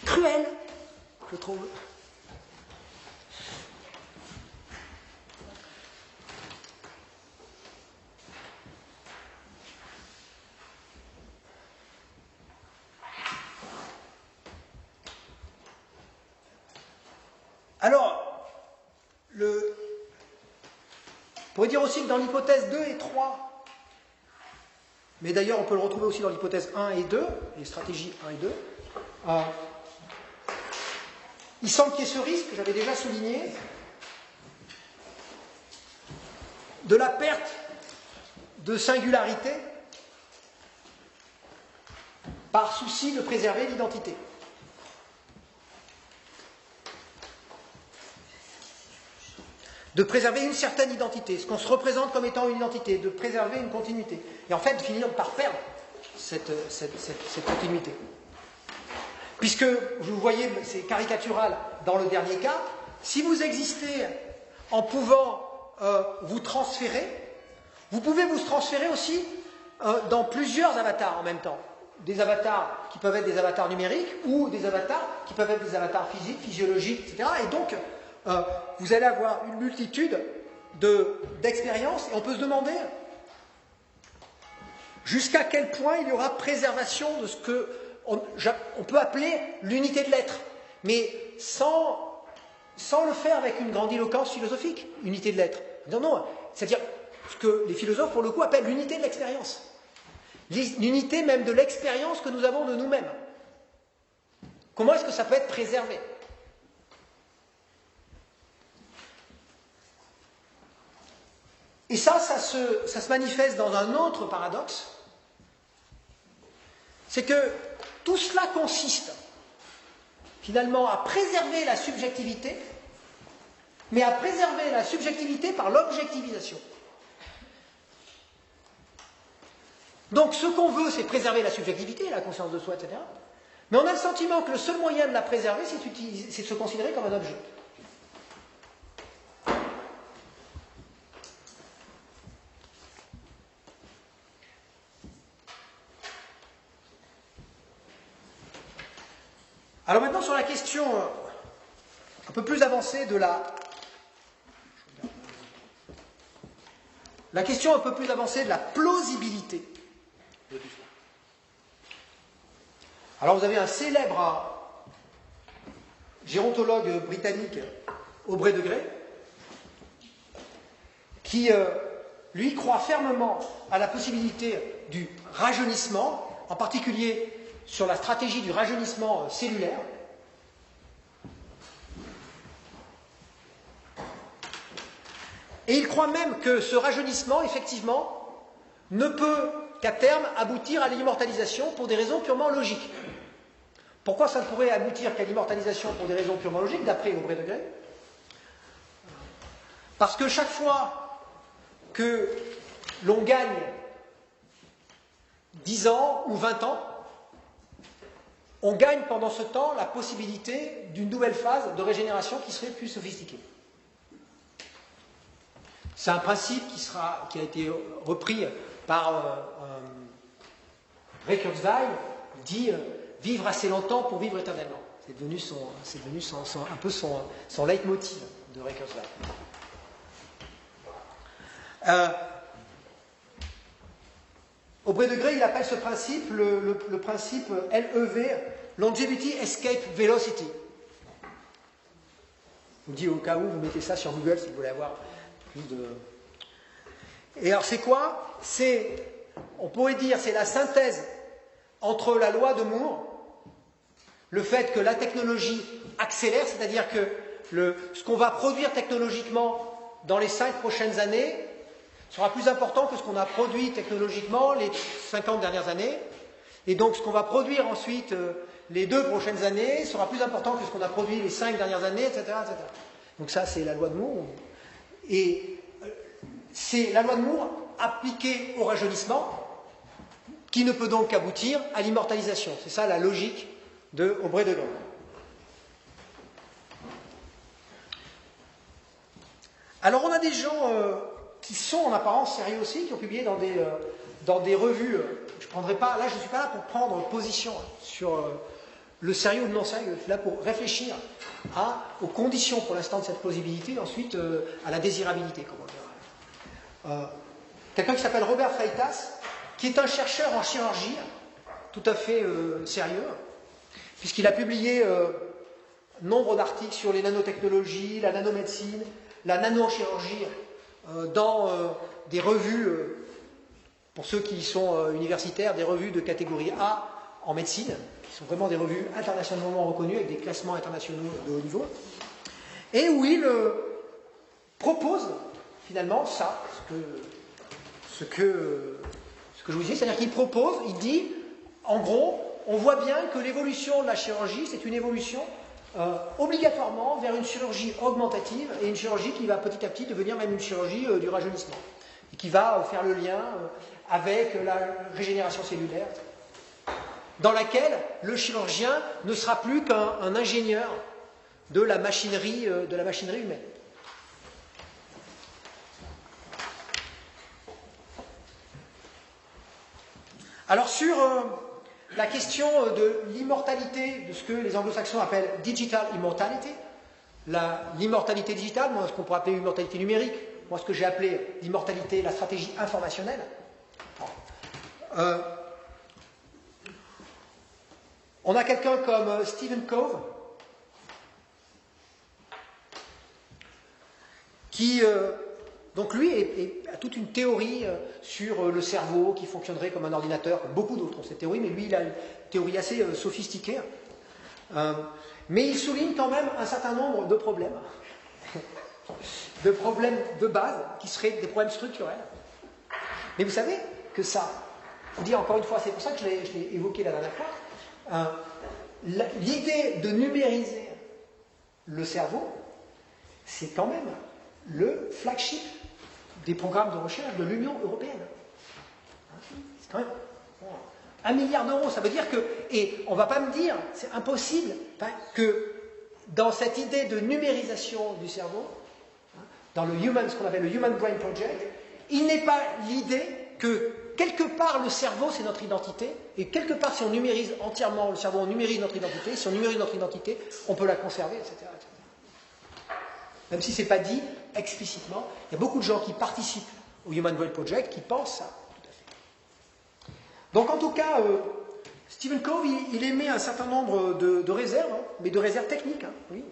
cruel, je trouve. Alors, on pourrait dire aussi que dans l'hypothèse 2 et 3, mais d'ailleurs on peut le retrouver aussi dans l'hypothèse 1 et 2, les stratégies 1 et 2, il semble qu'il y ait ce risque, que j'avais déjà souligné, de la perte de singularité par souci de préserver l'identité. De préserver une certaine identité, ce qu'on se représente comme étant une identité, de préserver une continuité. Et en fait, de finir par perdre cette continuité. Puisque, vous voyez, c'est caricatural dans le dernier cas, si vous existez en pouvant vous transférer, vous pouvez vous transférer aussi dans plusieurs avatars en même temps. Des avatars qui peuvent être des avatars numériques ou des avatars qui peuvent être des avatars physiques, physiologiques, etc. Et donc, vous allez avoir une multitude d'expériences et on peut se demander jusqu'à quel point il y aura préservation de ce que on peut appeler l'unité de l'être, mais sans le faire avec une grandiloquence philosophique, unité de l'être. Non, non, c'est-à-dire ce que les philosophes pour le coup appellent l'unité de l'expérience, l'unité même de l'expérience que nous avons de nous-mêmes. Comment est-ce que ça peut être préservé ? Et ça se manifeste dans un autre paradoxe, c'est que tout cela consiste finalement à préserver la subjectivité, mais à préserver la subjectivité par l'objectivisation. Donc ce qu'on veut, c'est préserver la subjectivité, la conscience de soi, etc. Mais on a le sentiment que le seul moyen de la préserver, c'est de se considérer comme un objet. Alors maintenant sur la question un peu plus avancée de la question un peu plus avancée de la plausibilité. Alors vous avez un célèbre gérontologue britannique, Aubrey de Grey, qui lui croit fermement à la possibilité du rajeunissement, en particulier sur la stratégie du rajeunissement cellulaire. Et il croit même que ce rajeunissement, effectivement, ne peut qu'à terme aboutir à l'immortalisation pour des raisons purement logiques. Pourquoi ça ne pourrait aboutir qu'à l'immortalisation pour des raisons purement logiques, d'après Aubrey de Grey ? Parce que chaque fois que l'on gagne 10 ans ou 20 ans, on gagne pendant ce temps la possibilité d'une nouvelle phase de régénération qui serait plus sophistiquée. C'est un principe qui a été repris par Ray Kurzweil, dit vivre assez longtemps pour vivre éternellement. C'est devenu un peu son leitmotiv de Ray Kurzweil. Aubrey de Grey, il appelle ce principe le principe LEV, Longevity Escape Velocity. Je vous dis au cas où, vous mettez ça sur Google si vous voulez avoir plus de... Et alors c'est quoi ? On pourrait dire, c'est la synthèse entre la loi de Moore, le fait que la technologie accélère, c'est-à-dire que ce qu'on va produire technologiquement dans les 5 prochaines années sera plus important que ce qu'on a produit technologiquement les 50 dernières années. Et donc ce qu'on va produire ensuite les 2 prochaines années sera plus important que ce qu'on a produit les 5 dernières années, etc., etc. Donc ça, c'est la loi de Moore. Et c'est la loi de Moore appliquée au rajeunissement qui ne peut donc qu'aboutir à l'immortalisation. C'est ça la logique de Aubrey de Grey. Alors on a des gens qui sont en apparence sérieux aussi, qui ont publié dans des revues. Je ne suis pas là pour prendre position sur le sérieux ou le non sérieux. Je suis là pour réfléchir aux conditions pour l'instant de cette plausibilité, et ensuite à la désirabilité, comme on le verra. Quelqu'un qui s'appelle Robert Freitas, qui est un chercheur en chirurgie, tout à fait sérieux, puisqu'il a publié nombre d'articles sur les nanotechnologies, la nanomédecine, la nanochirurgie, dans des revues, pour ceux qui sont universitaires, des revues de catégorie A en médecine, qui sont vraiment des revues internationalement reconnues, avec des classements internationaux de haut niveau, et où il propose finalement ça, ce que je vous disais, c'est-à-dire qu'il propose, il dit, en gros, on voit bien que l'évolution de la chirurgie, c'est une évolution obligatoirement vers une chirurgie augmentative et une chirurgie qui va petit à petit devenir même une chirurgie du rajeunissement et qui va faire le lien avec la régénération cellulaire, dans laquelle le chirurgien ne sera plus qu'un ingénieur de la machinerie humaine. Alors sur la question de l'immortalité, de ce que les anglo-saxons appellent digital immortality, l'immortalité digitale, moi ce qu'on pourrait appeler l'immortalité numérique, moi ce que j'ai appelé l'immortalité, la stratégie informationnelle. On a quelqu'un comme Stephen Cove qui donc lui a toute une théorie sur le cerveau qui fonctionnerait comme un ordinateur. Beaucoup d'autres ont cette théorie, mais lui il a une théorie assez sophistiquée. Mais il souligne quand même un certain nombre de problèmes, de base, qui seraient des problèmes structurels. Mais vous savez que ça, je vous dis encore une fois, c'est pour ça que je l'ai évoqué la dernière fois, l'idée de numériser le cerveau, c'est quand même le flagship des programmes de recherche de l'Union européenne. C'est quand même 1 milliard d'euros, ça veut dire que, et on ne va pas me dire, c'est impossible, que dans cette idée de numérisation du cerveau, dans ce qu'on appelle le Human Brain Project, il n'est pas l'idée que quelque part le cerveau c'est notre identité, et quelque part si on numérise entièrement le cerveau, on numérise notre identité, si on numérise notre identité, on peut la conserver, etc. Même si ce n'est pas dit explicitement, il y a beaucoup de gens qui participent au Human Brain Project qui pensent ça, tout à fait. Donc en tout cas, Stephen Cove, il émet un certain nombre de réserves, mais de réserves techniques, oui.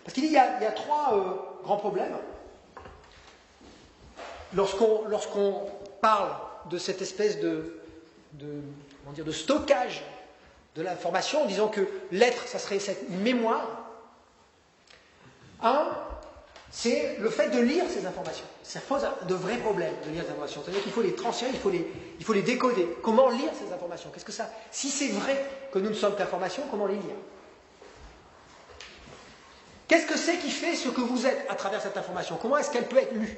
Parce qu'il dit qu'il y a 3 grands problèmes. Lorsqu'on parle de cette espèce de stockage de l'information, en disant que l'être, ça serait cette mémoire, c'est le fait de lire ces informations. Ça pose de vrais problèmes de lire ces informations. C'est-à-dire qu'il faut les transférer, il faut les décoder. Comment lire ces informations? Qu'est-ce que ça? Si c'est vrai que nous ne sommes qu'informations, comment les lire? Qu'est-ce que c'est qui fait ce que vous êtes à travers cette information? Comment est-ce qu'elle peut être lue?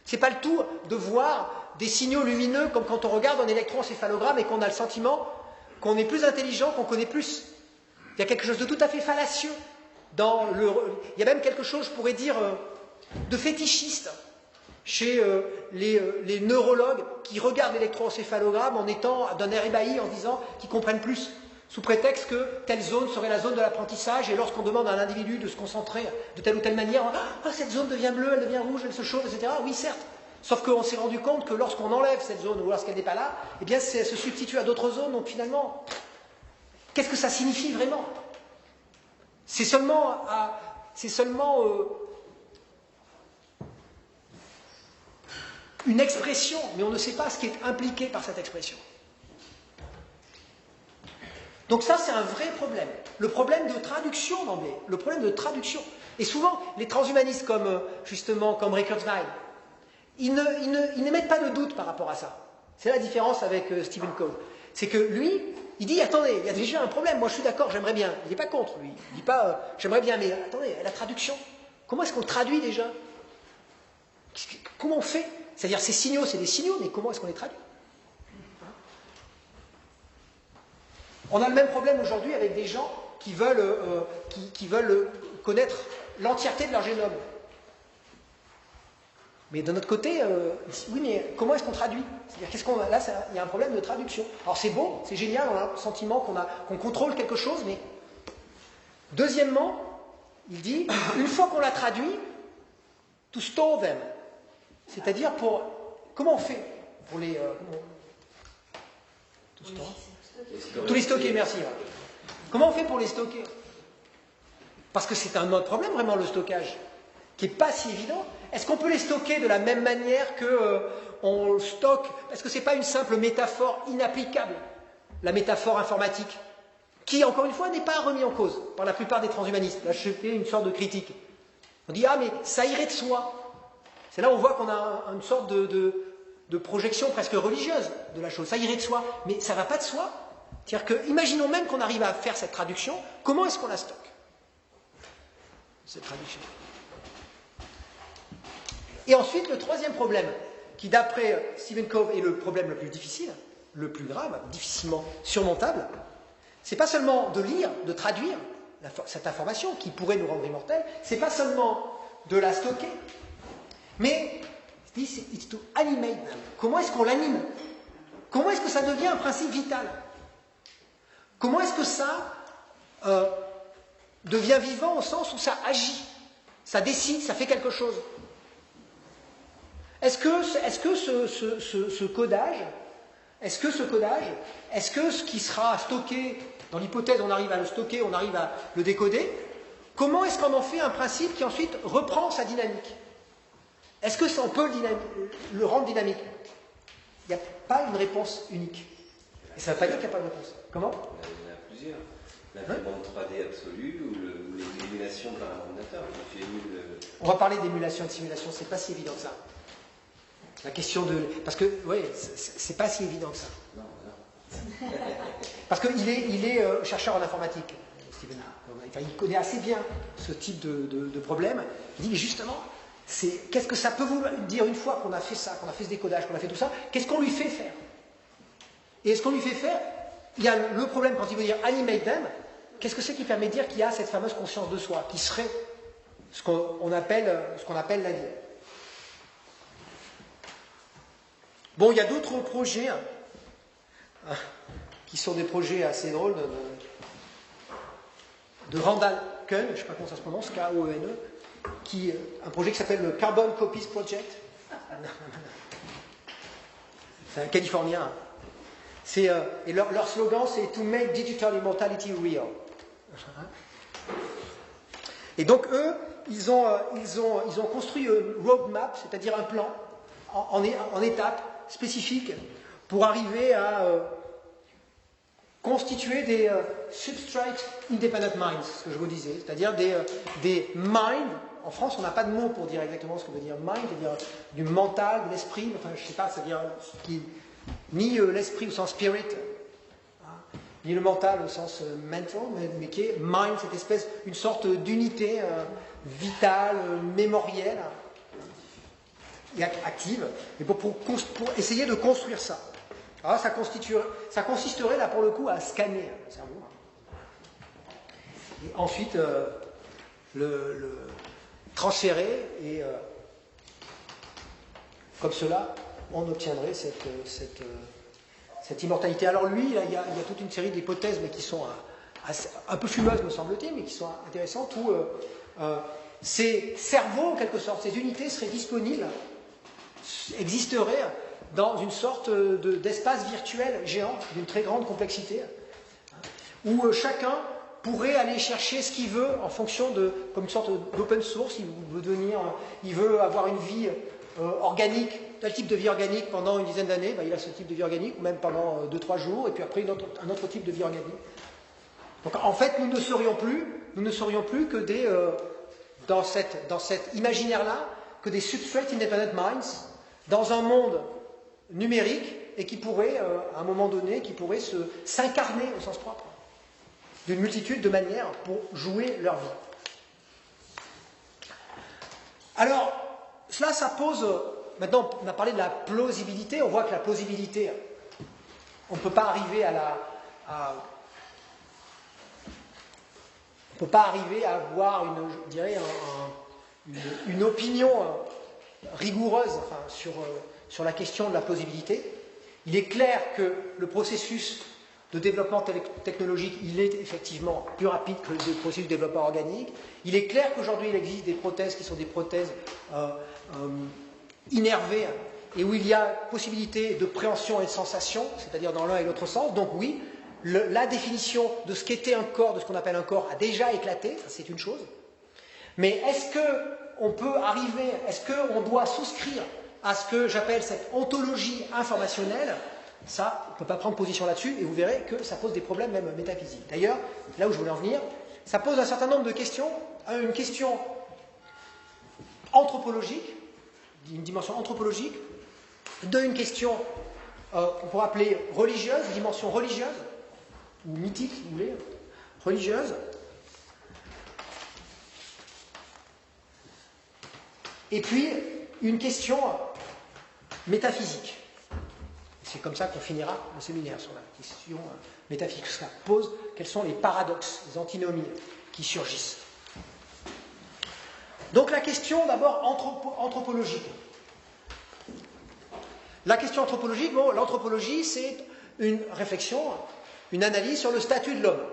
C'est pas le tout de voir des signaux lumineux comme quand on regarde un électroencéphalogramme et qu'on a le sentiment qu'on est plus intelligent, qu'on connaît plus. Il y a quelque chose de tout à fait fallacieux. Il y a même quelque chose, je pourrais dire, de fétichiste chez les neurologues qui regardent l'électroencéphalogramme en étant d'un air ébahi, en disant qu'ils comprennent plus, sous prétexte que telle zone serait la zone de l'apprentissage, et lorsqu'on demande à un individu de se concentrer de telle ou telle manière, cette zone devient bleue, elle devient rouge, elle se chauffe, etc. Oui, certes. Sauf qu'on s'est rendu compte que lorsqu'on enlève cette zone, ou lorsqu'elle n'est pas là, eh bien, elle se substitue à d'autres zones, donc finalement, qu'est-ce que ça signifie vraiment? C'est seulement une expression, mais on ne sait pas ce qui est impliqué par cette expression. Donc ça, c'est un vrai problème. Le problème de traduction d'emblée, le problème de traduction. Et souvent, les transhumanistes comme Ray Kurzweil, ils n'émettent pas de doute par rapport à ça. C'est la différence avec Stephen Cove. C'est que lui, il dit, attendez, il y a déjà un problème, moi je suis d'accord, j'aimerais bien. Il n'est pas contre, lui. Il ne dit pas, j'aimerais bien, mais attendez, la traduction. Comment est-ce qu'on traduit déjà? Comment on fait? C'est-à-dire, ces signaux, c'est des signaux, mais comment est-ce qu'on les traduit? On a le même problème aujourd'hui avec des gens qui veulent connaître l'entièreté de leur génome. Mais d'un autre côté, oui, mais comment est-ce qu'on traduit? C'est-à-dire, là, il y a un problème de traduction. Alors c'est bon, c'est génial, on a le sentiment qu'on contrôle quelque chose, mais Deuxièmement, il dit, une fois qu'on l'a traduit, to store them. C'est-à-dire comment on fait pour les... tous les stocker, merci. Comment on fait pour les stocker? Parce que c'est un autre problème vraiment le stockage, qui n'est pas si évident. Est-ce qu'on peut les stocker de la même manière que on stocke? Est-ce que ce n'est pas une simple métaphore inapplicable, la métaphore informatique, qui, encore une fois, n'est pas remise en cause par la plupart des transhumanistes? Là, je fais une sorte de critique. On dit, ah, mais ça irait de soi. C'est là où on voit qu'on a une sorte de projection presque religieuse de la chose. Ça irait de soi, mais ça ne va pas de soi. C'est-à-dire que, imaginons même qu'on arrive à faire cette traduction, comment est-ce qu'on la stocke, cette traduction? Et ensuite, le troisième problème, qui d'après Stephen Cove est le problème le plus difficile, le plus grave, difficilement surmontable, c'est pas seulement de lire, de traduire cette information qui pourrait nous rendre immortels, c'est pas seulement de la stocker, mais it's to animate them. Comment est-ce qu'on l'anime? Comment est-ce que ça devient un principe vital? Comment est-ce que ça devient vivant au sens où ça agit, ça décide, ça fait quelque chose? Est-ce que ce codage, est-ce que ce qui sera stocké, dans l'hypothèse on arrive à le stocker, on arrive à le décoder, comment est-ce qu'on en fait un principe qui ensuite reprend sa dynamique? Est-ce que on peut le rendre dynamique? Il n'y a pas une réponse unique. Et ça ne veut pas dire qu'il n'y a pas de réponse. Comment? Il y en a plusieurs. L'imprimante 3D absolue ou l'émulation par un ordinateur. On va parler d'émulation et de simulation, c'est pas si évident que ça. La question de... Parce que, oui, c'est pas si évident que ça. Non, non. Parce qu'il est chercheur en informatique, Stephen. Enfin, il connaît assez bien ce type de problème. Il dit, mais justement, qu'est-ce que ça peut vous dire une fois qu'on a fait ça, qu'on a fait ce décodage, qu'on a fait tout ça, qu'est-ce qu'on lui fait faire? Et ce qu'on lui fait faire, il y a le problème quand il veut dire animate them, qu'est-ce que c'est qui permet de dire qu'il y a cette fameuse conscience de soi, qui serait ce qu'on appelle la vie. Bon, il y a d'autres projets qui sont des projets assez drôles de Randall Cohn, je ne sais pas comment ça se prononce, K-O-E-N-E, un projet qui s'appelle le Carbon Copies Project. C'est un Californien. Et leur slogan, c'est To make digital immortality real. Et donc, eux, ils ont construit une roadmap, c'est-à-dire un plan en étapes spécifiques pour arriver à constituer des substrate independent minds, ce que je vous disais, c'est-à-dire des minds. En France, on n'a pas de mot pour dire exactement ce que veut dire mind, c'est-à-dire du mental, de l'esprit, enfin je ne sais pas, c'est-à-dire ni l'esprit au sens spirit, ni le mental au sens mental, mais qui est mind, cette espèce, une sorte d'unité vitale, mémorielle, et active, et pour essayer de construire ça. Alors ça consisterait là pour le coup à scanner le cerveau. Et ensuite le transférer et comme cela on obtiendrait cette immortalité. Alors lui, il y a toute une série d'hypothèses mais qui sont un peu fumeuses me semble-t-il, mais qui sont intéressantes où ces cerveaux en quelque sorte, ces unités seraient disponibles, existeraient dans une sorte d'espace virtuel géant d'une très grande complexité, où chacun pourrait aller chercher ce qu'il veut en fonction comme une sorte d'open source. Il veut avoir une vie organique, tel type de vie organique pendant une dizaine d'années, il a ce type de vie organique, ou même pendant 2-3 jours, et puis après un autre type de vie organique. Donc en fait, nous ne serions plus que dans cet imaginaire-là, que des substrate independent minds, dans un monde numérique, et qui pourrait, à un moment donné, s'incarner au sens propre, d'une multitude de manières pour jouer leur vie. Alors, cela, ça pose... Maintenant, on a parlé de la plausibilité, on voit que la plausibilité, on ne peut pas arriver on ne peut pas arriver à avoir une opinion rigoureuse sur la question de la plausibilité. Il est clair que le processus de développement technologique, il est effectivement plus rapide que le processus de développement organique. Il est clair qu'aujourd'hui, il existe des prothèses qui sont des prothèses innervées et où il y a possibilité de préhension et de sensation, c'est-à-dire dans l'un et l'autre sens. Donc oui, la définition de ce qu'était un corps, de ce qu'on appelle un corps, a déjà éclaté, ça c'est une chose. Mais est-ce qu'on peut arriver, est-ce qu'on doit souscrire à ce que j'appelle cette ontologie informationnelle? Ça, on ne peut pas prendre position là-dessus, et vous verrez que ça pose des problèmes même métaphysiques. D'ailleurs, là où je voulais en venir, ça pose un certain nombre de questions. Une question anthropologique, une dimension anthropologique, une question qu'on pourrait appeler religieuse, une dimension religieuse, ou mythique, si vous voulez, religieuse. Et puis, une question métaphysique. C'est comme ça qu'on finira le séminaire sur la question métaphysique. Ça pose quels sont les paradoxes, les antinomies qui surgissent. Donc la question d'abord anthropologique. La question anthropologique, bon, l'anthropologie c'est une réflexion, une analyse sur le statut de l'homme.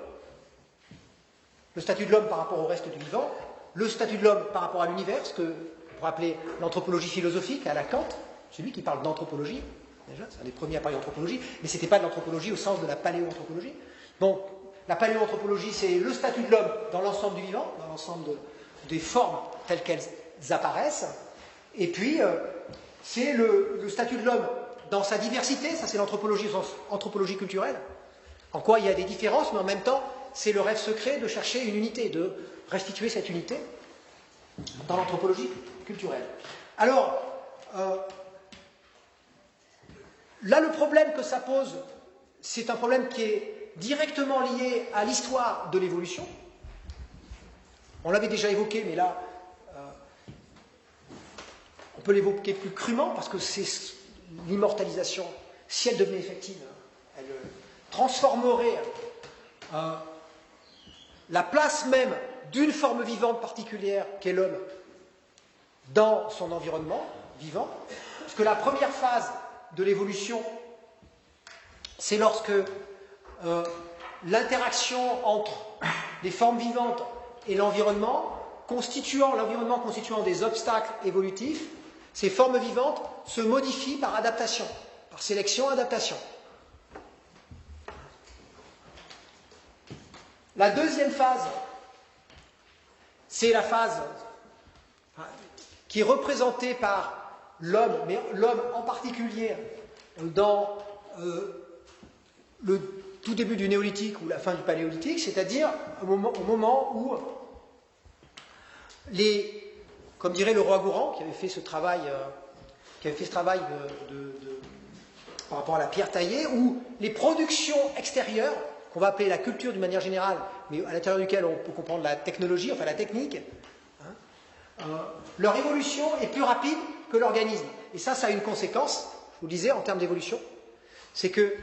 Le statut de l'homme par rapport au reste du vivant, le statut de l'homme par rapport à l'univers, ce que on pourrait appeler l'anthropologie philosophique à la Kant, celui qui parle d'anthropologie. Déjà, c'est un des premiers à parler d'anthropologie, mais ce n'était pas de l'anthropologie au sens de la paléoanthropologie. Donc, la paléoanthropologie, c'est le statut de l'homme dans l'ensemble du vivant, dans l'ensemble des formes telles qu'elles apparaissent. Et puis, c'est le statut de l'homme dans sa diversité, ça c'est l'anthropologie au sens anthropologie culturelle. En quoi il y a des différences, mais en même temps, c'est le rêve secret de chercher une unité, de restituer cette unité dans l'anthropologie culturelle. Alors, là, le problème que ça pose, c'est un problème qui est directement lié à l'histoire de l'évolution. On l'avait déjà évoqué, mais là, on peut l'évoquer plus crûment, parce que c'est l'immortalisation, si elle devenait effective, elle transformerait la place même d'une forme vivante particulière qu'est l'homme dans son environnement vivant, parce que la première phase de l'évolution, c'est lorsque l'interaction entre les formes vivantes et l'environnement constituant des obstacles évolutifs, ces formes vivantes se modifient par adaptation, par sélection-adaptation. La deuxième phase, c'est la phase qui est représentée par l'homme, mais l'homme en particulier dans le tout début du néolithique ou la fin du paléolithique, c'est-à-dire au moment où comme dirait le roi Gourand, qui avait fait ce travail, par rapport à la pierre taillée, où les productions extérieures, qu'on va appeler la culture d'une manière générale, mais à l'intérieur duquel on peut comprendre la technologie, enfin la technique, leur évolution est plus rapide que l'organisme. Et ça a une conséquence, je vous le disais, en termes d'évolution, c'est que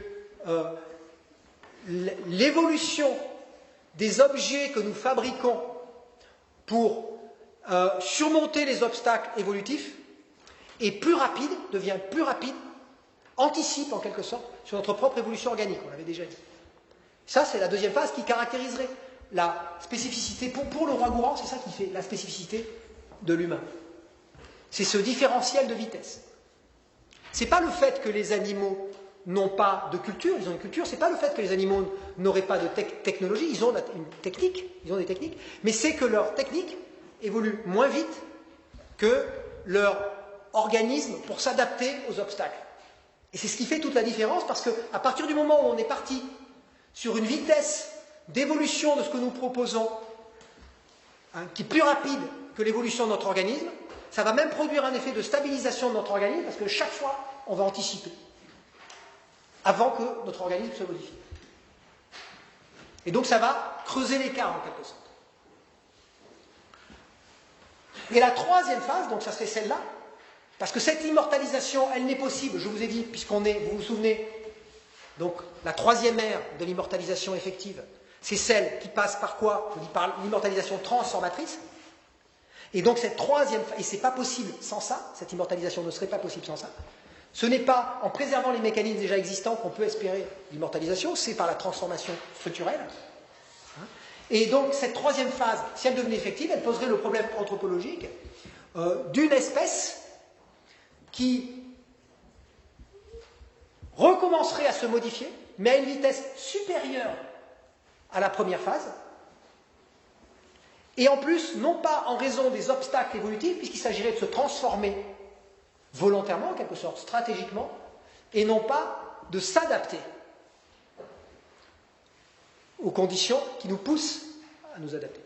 l'évolution des objets que nous fabriquons pour surmonter les obstacles évolutifs est plus rapide, devient plus rapide, anticipe en quelque sorte sur notre propre évolution organique, on l'avait déjà dit. Ça, c'est la deuxième phase qui caractériserait la spécificité, pour le roi Gourand, c'est ça qui fait la spécificité de l'humain. C'est ce différentiel de vitesse. C'est pas le fait que les animaux n'ont pas de culture, ils ont une culture, c'est pas le fait que les animaux n'auraient pas de technologie, ils ont une technique, ils ont des techniques, mais c'est que leur technique évolue moins vite que leur organisme pour s'adapter aux obstacles. Et c'est ce qui fait toute la différence, parce qu'à partir du moment où on est parti sur une vitesse d'évolution de ce que nous proposons, qui est plus rapide que l'évolution de notre organisme, ça va même produire un effet de stabilisation de notre organisme, parce que chaque fois, on va anticiper, avant que notre organisme se modifie. Et donc ça va creuser l'écart, en quelque sorte. Et la troisième phase, donc ça serait celle-là, parce que cette immortalisation, elle n'est possible, je vous ai dit, puisqu'on est, vous vous souvenez, donc la troisième ère de l'immortalisation effective, c'est celle qui passe par quoi? Je dis par l'immortalisation transformatrice. Et donc cette troisième, et c'est pas possible sans ça, cette immortalisation ne serait pas possible sans ça. Ce n'est pas en préservant les mécanismes déjà existants qu'on peut espérer l'immortalisation, c'est par la transformation structurelle. Et donc cette troisième phase, si elle devenait effective, elle poserait le problème anthropologique d'une espèce qui recommencerait à se modifier, mais à une vitesse supérieure à la première phase, et en plus, non pas en raison des obstacles évolutifs, puisqu'il s'agirait de se transformer volontairement, en quelque sorte, stratégiquement, et non pas de s'adapter aux conditions qui nous poussent à nous adapter.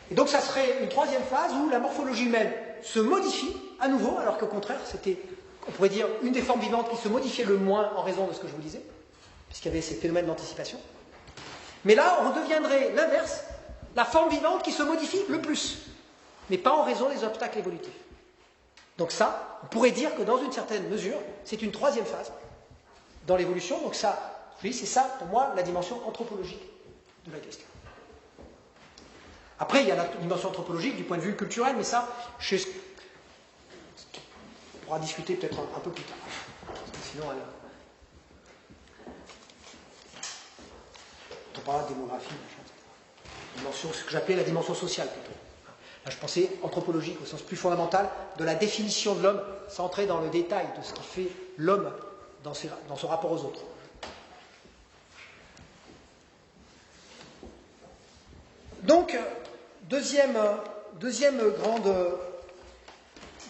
Et donc ça serait une troisième phase où la morphologie humaine se modifie à nouveau, alors qu'au contraire, c'était, on pourrait dire, une des formes vivantes qui se modifiait le moins en raison de ce que je vous disais, puisqu'il y avait ces phénomènes d'anticipation. Mais là, on redeviendrait l'inverse, la forme vivante qui se modifie le plus, mais pas en raison des obstacles évolutifs. Donc ça, on pourrait dire que dans une certaine mesure, c'est une troisième phase dans l'évolution. Donc ça, oui, c'est ça, pour moi, la dimension anthropologique de la question. Après, il y a la dimension anthropologique du point de vue culturel, mais ça, on pourra discuter peut-être un peu plus tard. Parce que sinon, on parlera de démographie, dimension, ce que j'appelais la dimension sociale plutôt. Là, je pensais anthropologique au sens plus fondamental de la définition de l'homme, sans entrer dans le détail de ce qui fait l'homme dans son rapport aux autres. Donc, deuxième grande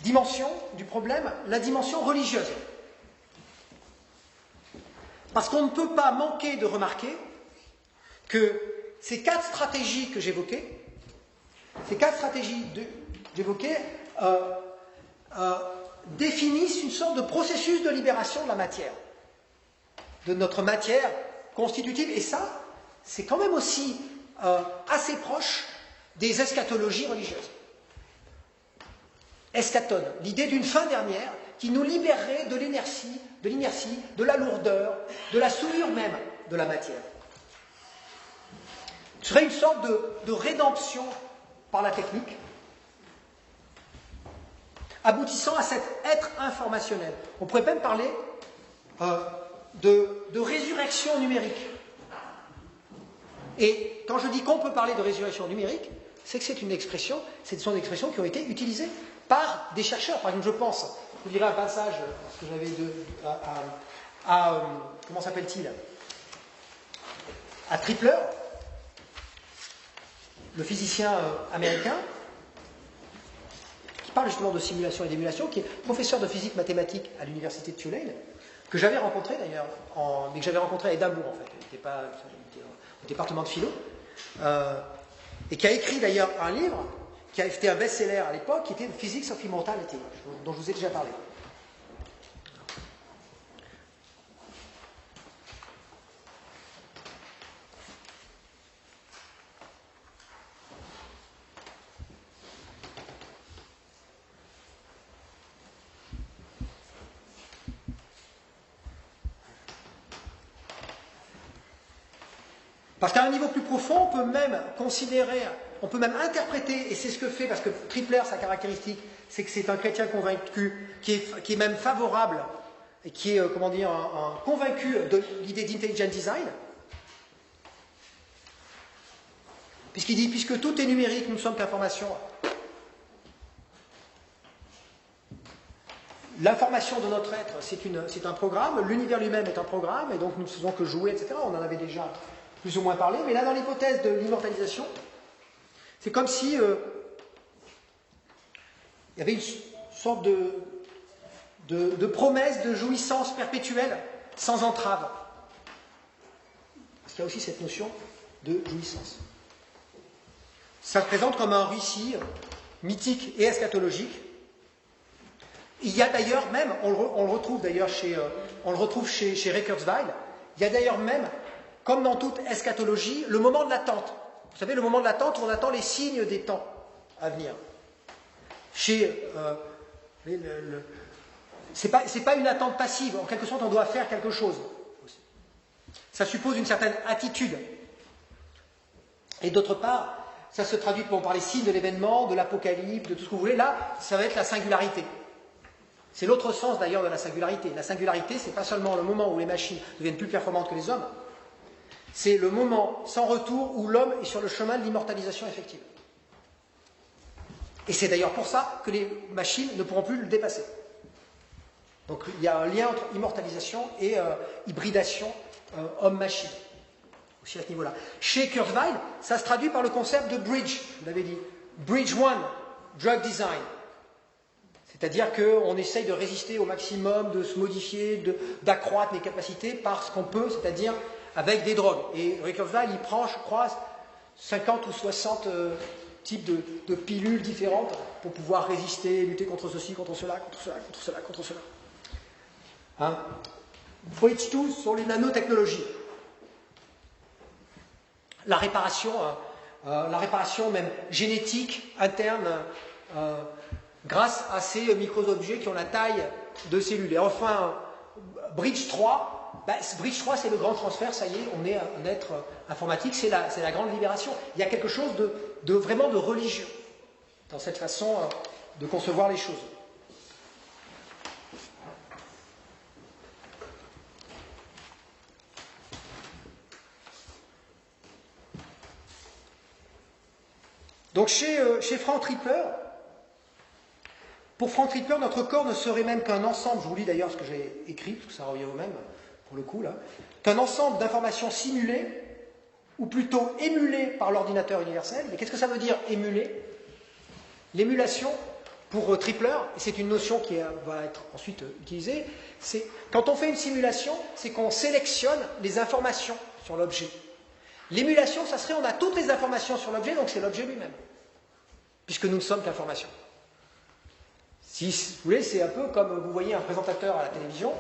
dimension du problème, la dimension religieuse. Parce qu'on ne peut pas manquer de remarquer que ces quatre stratégies que j'évoquais, définissent une sorte de processus de libération de la matière, de notre matière constitutive. Et ça, c'est quand même aussi assez proche des eschatologies religieuses. Eschatone, l'idée d'une fin dernière qui nous libérerait de l'inertie, de la lourdeur, de la souillure même de la matière. Ce serait une sorte de rédemption par la technique, aboutissant à cet être informationnel. On pourrait même parler de résurrection numérique. Et quand je dis qu'on peut parler de résurrection numérique, c'est que ce sont des expressions qui ont été utilisées par des chercheurs. Par exemple, je pense, je vous dirai un passage, ce que j'avais comment s'appelle-t-il, à Tripler, le physicien américain, qui parle justement de simulation et d'émulation, qui est professeur de physique mathématique à l'université de Tulane, que j'avais rencontré d'ailleurs, mais que j'avais rencontré à Édimbourg en fait, il était au département de philo, et qui a écrit d'ailleurs un livre, qui a été un best-seller à l'époque, qui était Physics of Immortality, dont je vous ai déjà parlé. Parce qu'à un niveau plus profond, on peut même considérer, on peut même interpréter, et c'est ce que fait, parce que Tripler, sa caractéristique, c'est que c'est un chrétien convaincu, qui est même favorable, et qui est, un convaincu de l'idée d'intelligent design, puisqu'il dit, puisque tout est numérique, nous ne sommes qu'information. L'information de notre être, c'est un programme, l'univers lui-même est un programme, et donc nous ne faisons que jouer, etc. On en avait déjà plus ou moins parlé, mais là, dans l'hypothèse de l'immortalisation, c'est comme si il y avait une sorte de promesse de jouissance perpétuelle sans entrave. Parce qu'il y a aussi cette notion de jouissance. Ça se présente comme un récit mythique et eschatologique. Il y a d'ailleurs même, on le retrouve d'ailleurs chez Ray Kurzweil, il y a d'ailleurs même, comme dans toute eschatologie, le moment de l'attente. Vous savez, le moment de l'attente où on attend les signes des temps à venir. C'est pas une attente passive. En quelque sorte, on doit faire quelque chose. Ça suppose une certaine attitude. Et d'autre part, ça se traduit par les signes de l'événement, de l'apocalypse, de tout ce que vous voulez. Là, ça va être la singularité. C'est l'autre sens d'ailleurs de la singularité. La singularité, c'est pas seulement le moment où les machines deviennent plus performantes que les hommes, c'est le moment sans retour où l'homme est sur le chemin de l'immortalisation effective. Et c'est d'ailleurs pour ça que les machines ne pourront plus le dépasser. Donc il y a un lien entre immortalisation et hybridation homme-machine, aussi à ce niveau-là. Chez Kurzweil, ça se traduit par le concept de bridge, vous l'avez dit. Bridge 1, drug design. C'est-à-dire qu'on essaye de résister au maximum, de se modifier, d'accroître les capacités par ce qu'on peut, c'est-à-dire avec des drogues. Et Ray Kurzweil, il prend, je crois, 50 ou 60 types de pilules différentes pour pouvoir résister, lutter contre ceci, contre cela, contre cela, contre cela, contre cela. Hein? Bridge 2 sur les nanotechnologies. La réparation même génétique interne grâce à ces micro-objets qui ont la taille de cellules. Et enfin, Bridge 3, Bridge 3 c'est le grand transfert, ça y est, on est un être informatique, c'est la grande libération. Il y a quelque chose vraiment de religieux dans cette façon de concevoir les choses. Donc chez Frank Tripler, pour Frank Tripler, notre corps ne serait même qu'un ensemble, je vous lis d'ailleurs ce que j'ai écrit, parce que ça revient au même, pour le coup, là, qu'un ensemble d'informations simulées, ou plutôt émulées par l'ordinateur universel. Mais qu'est-ce que ça veut dire émuler? L'émulation, pour Tripler, et c'est une notion qui va être ensuite utilisée, c'est quand on fait une simulation, c'est qu'on sélectionne les informations sur l'objet. L'émulation, ça serait on a toutes les informations sur l'objet, donc c'est l'objet lui-même, puisque nous ne sommes qu'informations. Si vous voulez, c'est un peu comme vous voyez un présentateur à la télévision.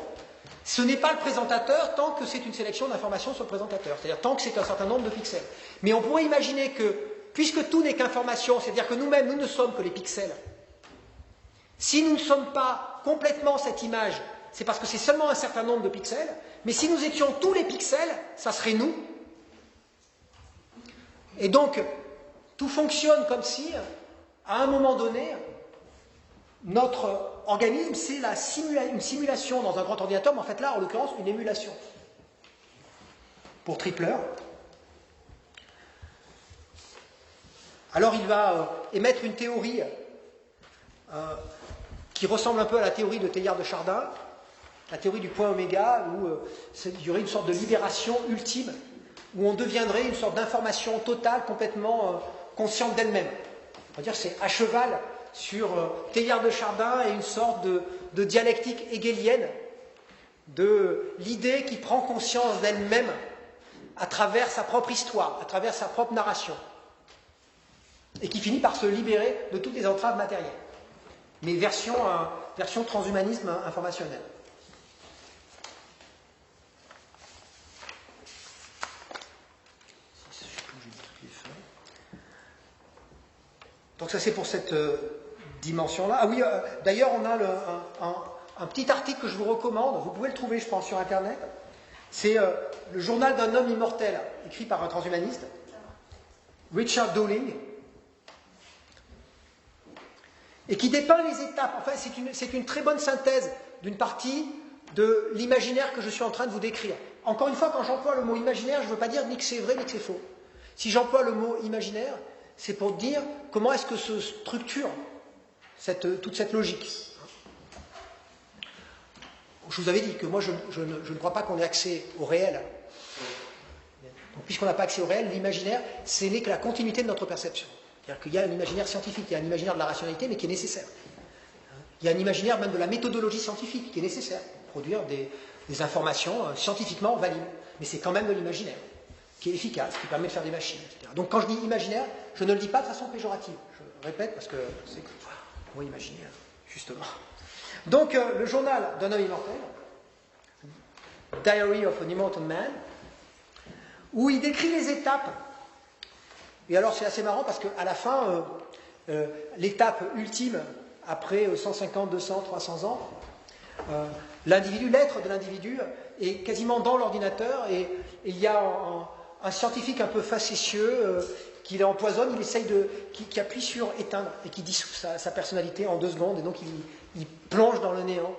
Ce n'est pas le présentateur tant que c'est une sélection d'informations sur le présentateur, c'est-à-dire tant que c'est un certain nombre de pixels. Mais on pourrait imaginer que, puisque tout n'est qu'information, c'est-à-dire que nous-mêmes, nous ne sommes que les pixels, si nous ne sommes pas complètement cette image, c'est parce que c'est seulement un certain nombre de pixels, mais si nous étions tous les pixels, ça serait nous. Et donc, tout fonctionne comme si, à un moment donné, notre organisme, c'est une simulation dans un grand ordinateur, mais en fait là, en l'occurrence, une émulation. Pour Tripler. Alors il va émettre une théorie qui ressemble un peu à la théorie de Teilhard de Chardin, la théorie du point oméga, où il y aurait une sorte de libération ultime, où on deviendrait une sorte d'information totale, complètement consciente d'elle-même. On va dire que c'est à cheval sur Teilhard de Chardin et une sorte de dialectique hegelienne de l'idée qui prend conscience d'elle-même à travers sa propre histoire, à travers sa propre narration, et qui finit par se libérer de toutes les entraves matérielles. Mais version transhumanisme informationnel. Donc ça c'est pour cette dimension-là. Ah oui, d'ailleurs on a un petit article que je vous recommande, vous pouvez le trouver je pense sur internet, c'est le journal d'un homme immortel, écrit par un transhumaniste, Richard Dowling, et qui dépeint les étapes. Enfin c'est une très bonne synthèse d'une partie de l'imaginaire que je suis en train de vous décrire. Encore une fois, quand j'emploie le mot imaginaire, je ne veux pas dire ni que c'est vrai ni que c'est faux. Si j'emploie le mot imaginaire, c'est pour dire comment est-ce que se structure toute cette logique. Je vous avais dit que moi je ne crois pas qu'on ait accès au réel. Donc, puisqu'on n'a pas accès au réel, l'imaginaire, ce n'est que la continuité de notre perception. C'est-à-dire qu'il y a un imaginaire scientifique, il y a un imaginaire de la rationalité, mais qui est nécessaire. Il y a un imaginaire même de la méthodologie scientifique qui est nécessaire pour produire des informations scientifiquement valides. Mais c'est quand même de l'imaginaire, qui est efficace, qui permet de faire des machines, etc. Donc quand je dis imaginaire, je ne le dis pas de façon péjorative. Je répète parce que c'est moi imaginaire, justement. Donc le journal d'un homme immortel, Diary of an Immortal Man, où il décrit les étapes. Et alors c'est assez marrant parce qu'à la fin, l'étape ultime, après 150, 200, 300 ans, l'individu, l'être de l'individu est quasiment dans l'ordinateur et il y a un scientifique un peu facétieux qui l'empoisonne, qui appuie sur éteindre et qui dissout sa personnalité en 2 secondes, et donc il plonge dans le néant.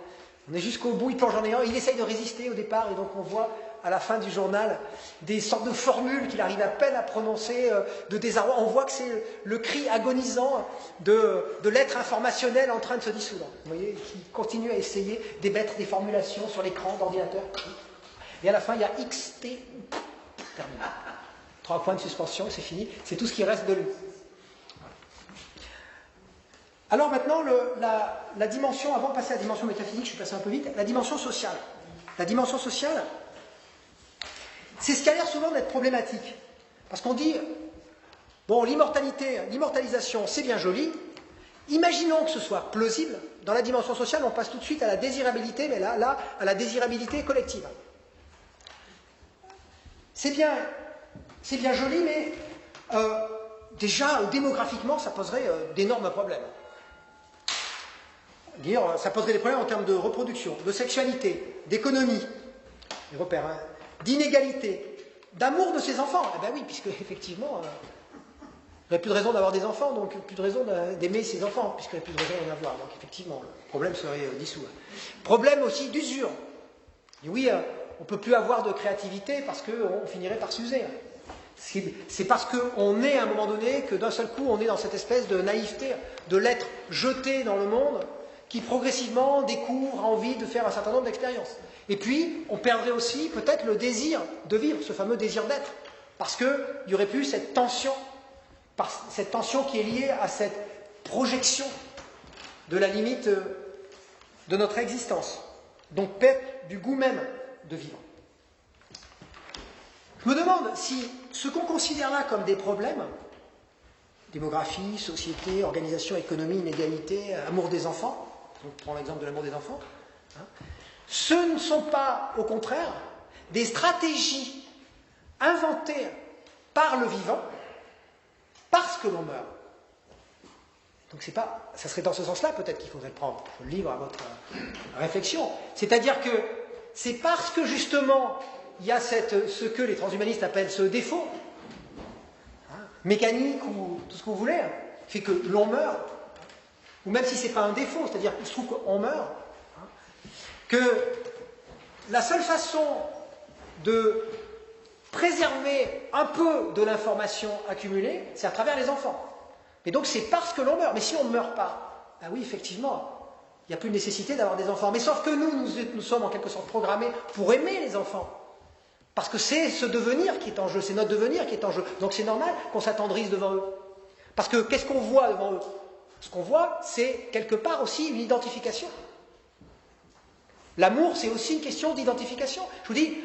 On est jusqu'au bout, il plonge dans le néant, il essaye de résister au départ, et donc on voit à la fin du journal des sortes de formules qu'il arrive à peine à prononcer, de désarroi. On voit que c'est le cri agonisant de l'être informationnel en train de se dissoudre. Vous voyez, qui continue à essayer d'émettre des formulations sur l'écran d'ordinateur. Et à la fin, il y a XT, terminé. 3 points de suspension, c'est fini. C'est tout ce qui reste de lui. Alors maintenant, la dimension, avant de passer à la dimension métaphysique, je suis passé un peu vite, la dimension sociale. La dimension sociale, c'est ce qui a l'air souvent d'être problématique. Parce qu'on dit, bon, l'immortalisation, c'est bien joli. Imaginons que ce soit plausible. Dans la dimension sociale, on passe tout de suite à la désirabilité, mais là à la désirabilité collective. C'est bien joli, mais déjà, démographiquement, ça poserait d'énormes problèmes. Ça poserait des problèmes en termes de reproduction, de sexualité, d'économie, les repères, hein, d'inégalité, d'amour de ses enfants. Eh bien oui, puisque effectivement, il n'y aurait plus de raison d'avoir des enfants, donc plus de raison d'aimer ses enfants, puisqu'il n'y aurait plus de raison d'en avoir. Donc effectivement, le problème serait dissous. Problème aussi d'usure. Oui, on ne peut plus avoir de créativité parce qu'on finirait par s'user. C'est parce qu'on est à un moment donné que d'un seul coup on est dans cette espèce de naïveté, de l'être jeté dans le monde, qui progressivement découvre, a envie de faire un certain nombre d'expériences. Et puis, on perdrait aussi peut-être le désir de vivre, ce fameux désir d'être, parce qu'il n'y aurait plus cette tension qui est liée à cette projection de la limite de notre existence, donc perte du goût même de vivre. Je me demande si ce qu'on considère là comme des problèmes, démographie, société, organisation, économie, inégalité, amour des enfants, on prend l'exemple de l'amour des enfants, hein, ce ne sont pas, au contraire, des stratégies inventées par le vivant parce que l'on meurt. Donc ça serait dans ce sens-là peut-être qu'il faudrait le prendre. Je le livre à votre réflexion. C'est-à-dire que c'est parce que justement il y a ce que les transhumanistes appellent ce défaut, hein, mécanique ou tout ce que vous voulez, fait que l'on meurt, ou même si ce n'est pas un défaut, c'est-à-dire qu'il se trouve qu'on meurt, hein, que la seule façon de préserver un peu de l'information accumulée, c'est à travers les enfants. Et donc c'est parce que l'on meurt. Mais si on ne meurt pas, ben oui, effectivement, il n'y a plus de nécessité d'avoir des enfants. Mais sauf que nous sommes en quelque sorte programmés pour aimer les enfants. Parce que c'est ce devenir qui est en jeu, c'est notre devenir qui est en jeu. Donc c'est normal qu'on s'attendrisse devant eux. Parce que qu'est-ce qu'on voit devant eux? Ce qu'on voit, c'est quelque part aussi une identification. L'amour, c'est aussi une question d'identification. Je vous dis,